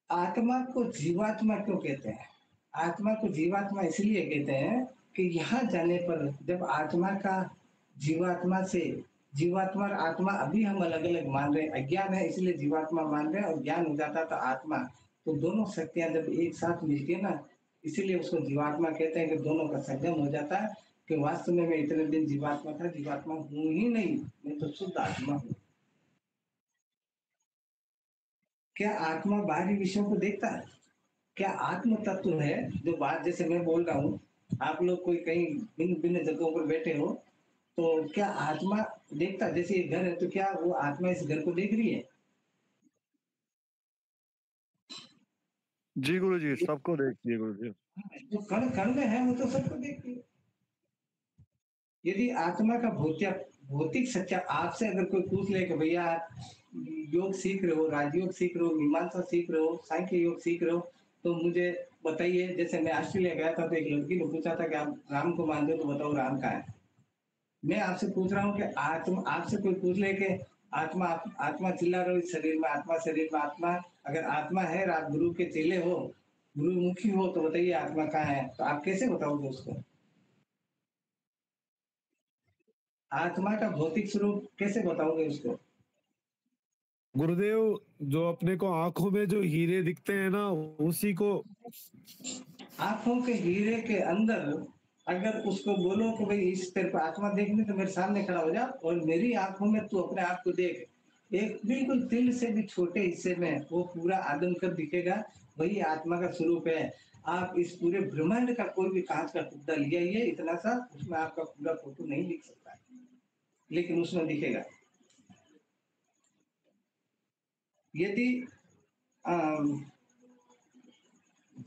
आत्मा को जीवात्मा क्यों कहते हैं? आत्मा को जीवात्मा इसलिए कहते हैं कि यहाँ जाने पर जब आत्मा का जीवात्मा से, जीवात्मा और आत्मा अभी हम अलग अलग मान रहे हैं, अज्ञान है इसलिए जीवात्मा मान रहे हैं, और ज्ञान हो जाता तो आत्मा, तो दोनों शक्तियां जब एक साथ मिलती है ना, इसीलिए उसको जीवात्मा कहते हैं कि दोनों का संगम हो जाता है, कि वास्तव में मैं इतने दिन जीवात्मा था, जीवात्मा हूं ही नहीं, मैं तो शुद्ध आत्मा हूं। क्या आत्मा बाहरी विषयों को देखता है? क्या आत्म तत्व है जो बात जैसे मैं बोल रहा हूँ, आप लोग कोई कहीं भिन्न भिन्न जगहों पर बैठे हो, तो क्या आत्मा देखता, जैसे ये घर है तो क्या वो आत्मा इस घर को देख रही है? जी गुरु जी, सबको देखिए गुरु जी। जो कण कण में है वो तो सबको देखती है। यदि आत्मा का भौतिक सच्चा आपसे अगर कोई पूछ ले कि भैया आप योग सीख रहे हो, राजयोग सीख रहे हो, मीमांसा सीख रहे हो, सांख्य योग सीख रहे हो, तो मुझे बताइए। जैसे मैं ऑस्ट्रेलिया गया था तो एक लड़की ने पूछा था कि आप राम को मानते हो तो बताओ राम कहाँ है। मैं आपसे पूछ रहा हूँ कि आत्मा, आपसे कोई पूछ ले कि आत्मा, आत्मा चिल्ला रहे हो इस शरीर में, आत्मा शरीर में, आत्मा अगर आत्मा है और आप गुरु के चेले हो, गुरुमुखी हो, तो बताइए आत्मा कहाँ है, तो आप कैसे बताओगे उसको? आत्मा का भौतिक स्वरूप कैसे बताओगे उसको? गुरुदेव, जो अपने को आंखों में जो हीरे दिखते हैं ना, उसी को आंखों के हीरे के अंदर अगर उसको बोलो कि भाई इस तेरे को आत्मा देखनी तो मेरे सामने खड़ा हो जा और मेरी आंखों में तू अपने आप को देख, एक बिल्कुल तिल से भी छोटे हिस्से में वो पूरा आदम कर दिखेगा, वही आत्मा का स्वरूप है। आप इस पूरे ब्रह्मांड का कोई भी कांच का टुकड़ा लिया, ये इतना सा, उसमें आपका पूरा फोटो नहीं दिख सकता, लेकिन उसमें दिखेगा। यदि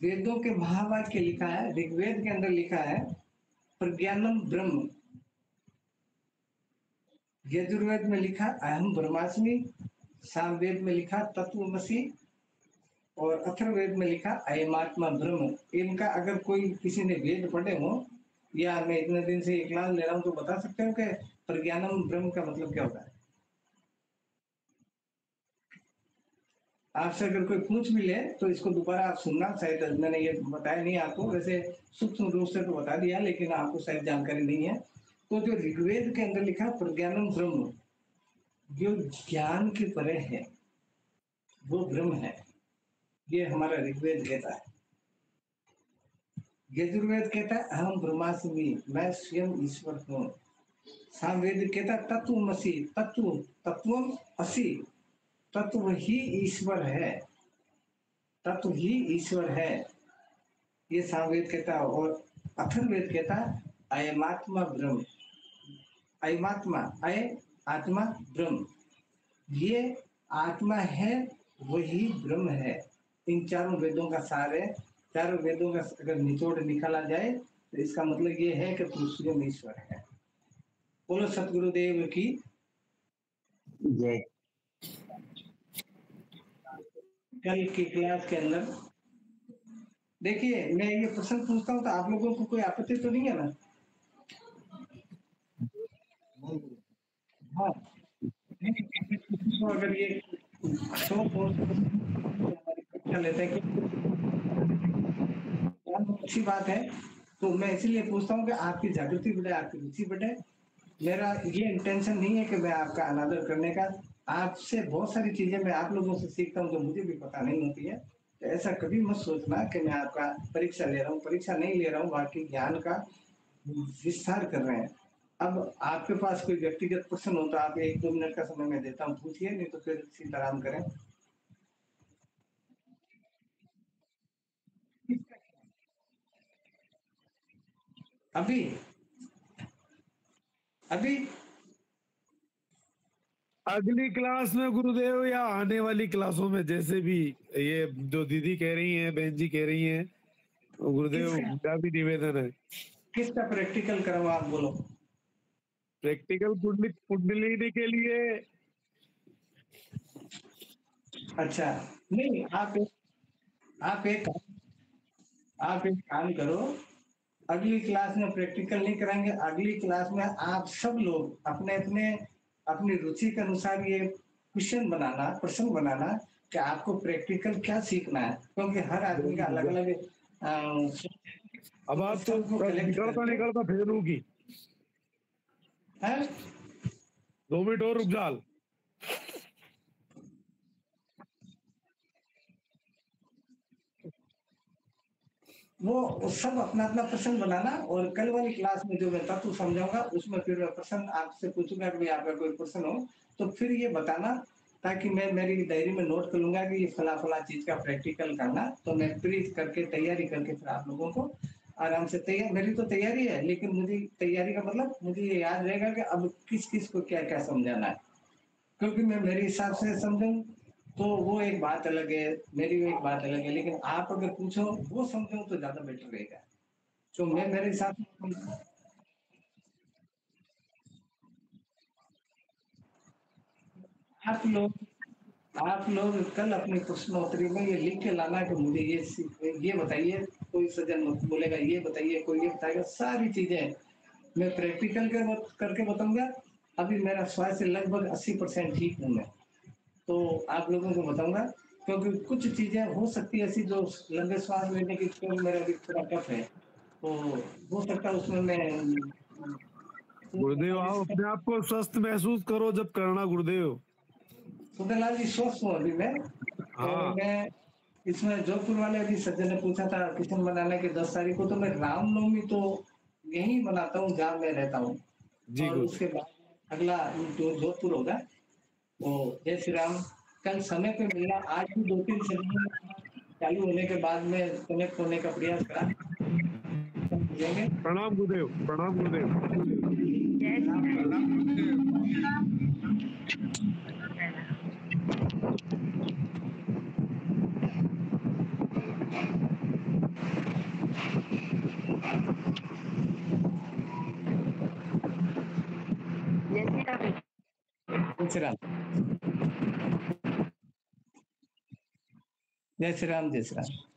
वेदों के महावाक्य लिखा है, ऋग्वेद के अंदर लिखा है प्रज्ञानम ब्रह्म, यजुर्वेद में लिखा अहम ब्रह्मास्मि, सामवेद में लिखा तत्वमसि और अथर्ववेद में लिखा अयमात्मा ब्रह्म। इनका अगर कोई किसी ने वेद पढ़े हो, या मैं इतने दिन से एक क्लास ले रहा हूं, तो बता सकते हो कि प्रज्ञानम ब्रह्म का मतलब क्या होता है? आपसे अगर कोई पूछ भी ले तो इसको दोबारा आप सुनना, शायद मैंने ये बताया नहीं आपको, वैसे सूक्ष्म रूप से तो बता दिया, लेकिन आपको शायद जानकारी नहीं है। तो जो ऋग्वेद के अंदर लिखा प्रज्ञानम ब्रह्म, जो ज्ञान के परे है वो ब्रह्म है, ये हमारा ऋग्वेद कहता है। यजुर्वेद कहता है अहम ब्रह्मास्मि, मैं स्वयं ईश्वर हूँ। सामवेद कहता है तत्वमसि, तत्व, तत्वम असि, तत्व ही ईश्वर है, तत्व ही ईश्वर है, ये सामवेद कहता है। और अथर्ववेद कहता है अयमात्मा ब्रह्म, अयमात्मा, अय आत्मा, ब्रह्म, ये आत्मा है, वही ब्रह्म है। इन चारों वेदों का सार है। चारों वेदों का अगर निचोड़ निकाला जाए तो इसका मतलब ये है कि तू स्वयं ईश्वर है। बोलो सतगुरुदेव की जय। कल की क्लास के अंदर देखिए, मैं ये प्रश्न पूछता हूँ तो आप लोगों को कोई आपत्ति तो नहीं है ना? हाँ, तो अगर ये शौक हो तो हमारी परीक्षा लेते हैं कि अच्छी बात है, तो मैं इसीलिए पूछता हूँ कि आपकी जागृति बढ़े, आपकी रुचि बढ़े। मेरा ये इंटेंशन नहीं है कि मैं आपका अनादर करने का, आपसे बहुत सारी चीजें मैं आप लोगों से सीखता हूँ जो मुझे भी पता नहीं होती है, तो ऐसा कभी मत सोचना कि मैं आपका परीक्षा ले रहा हूँ। परीक्षा नहीं ले रहा हूँ, बाकी ज्ञान का विस्तार कर रहे हैं। अब आपके पास कोई व्यक्तिगत प्रश्न हो तो आप 1-2 मिनट का समय मैं देता हूँ, पूछिए, नहीं तो फिर सीताराम करें। अभी अभी अगली क्लास में गुरुदेव, या आने वाली क्लासों में, जैसे भी ये जो दीदी कह रही हैं, बहन जी कह रही हैं, गुरुदेव मेरा भी निवेदन है। किसका प्रैक्टिकल कराऊं, आप बोलो। प्रैक्टिकल कुंडलिनी के लिए। अच्छा, नहीं, आप एक आप एक काम करो, अगली क्लास में प्रैक्टिकल नहीं कराएंगे, अगली क्लास में आप सब लोग अपने अपने अपनी रुचि के अनुसार ये क्वेश्चन बनाना, प्रश्न बनाना कि आपको प्रैक्टिकल क्या सीखना है, क्योंकि हर आदमी का अलग अलग अब आप तो निकलता निकलता फेल होगी। 2 मिनट और रुक जाल। वो सब अपना अपना प्रश्न बनाना, और कल वाली क्लास में जो मैं तत्व समझाऊंगा उसमें फिर मैं प्रश्न आपसे पूछूंगा कि भाई आपका कोई प्रश्न हो तो फिर ये बताना, ताकि मैं मेरी डायरी में नोट कर लूंगा कि ये फला फला चीज का प्रैक्टिकल करना, तो मैं फ्री करके तैयारी करके फिर आप लोगों को आराम से तैयार, मेरी तो तैयारी है, लेकिन मुझे तैयारी का मतलब मुझे ये याद रहेगा कि अब किस किस को क्या क्या समझाना है, क्योंकि मैं मेरे हिसाब से समझूं तो वो एक बात अलग है, मेरी वो एक बात अलग है, लेकिन आप अगर पूछो वो समझो तो ज्यादा बेटर रहेगा। तो मैं मेरे हिसाब से आप लोग कल अपनी प्रश्नोत्तरी में ये लिख के लाना कि मुझे ये बताइए, कोई सज्जन बोलेगा ये बताइए, कोई ये बताएगा, सारी चीजें मैं प्रैक्टिकल करके बताऊंगा। अभी मेरा स्वास्थ्य लगभग 80% ठीक हूँ मैं, तो आप लोगों को बताऊंगा, क्योंकि कुछ चीजें हो सकती है ऐसी जो लंबे श्वास लेने की तो मेरा भी थोड़ा टफ है, तो हो सकता है उसमें मैं गुरुदेव आप अपने आप को स्वस्थ महसूस करो जब करना गुरुदेव। सुंदरलाल जी स्वस्थ हूँ अभी मैं, और हाँ मैं इसमें जोधपुर वाले अभी सज्जन ने पूछा था किशन बनाने के 10 तारीख को, तो मैं रामनवमी तो यही मनाता हूँ जहाँ मैं रहता हूँ, जी और गुरु। उसके बाद अगला जो जोधपुर होगा। तो जय श्री राम। कल समय पे मिलना, आज भी 2-3 सज्जन चालू होने के बाद में कनेक्ट होने का प्रयास करा, मिलेंगे। प्रणाम गुरुदेव, प्रणाम गुरुदेव। जय श्री राम। जय श्री राम। जय श्री राम।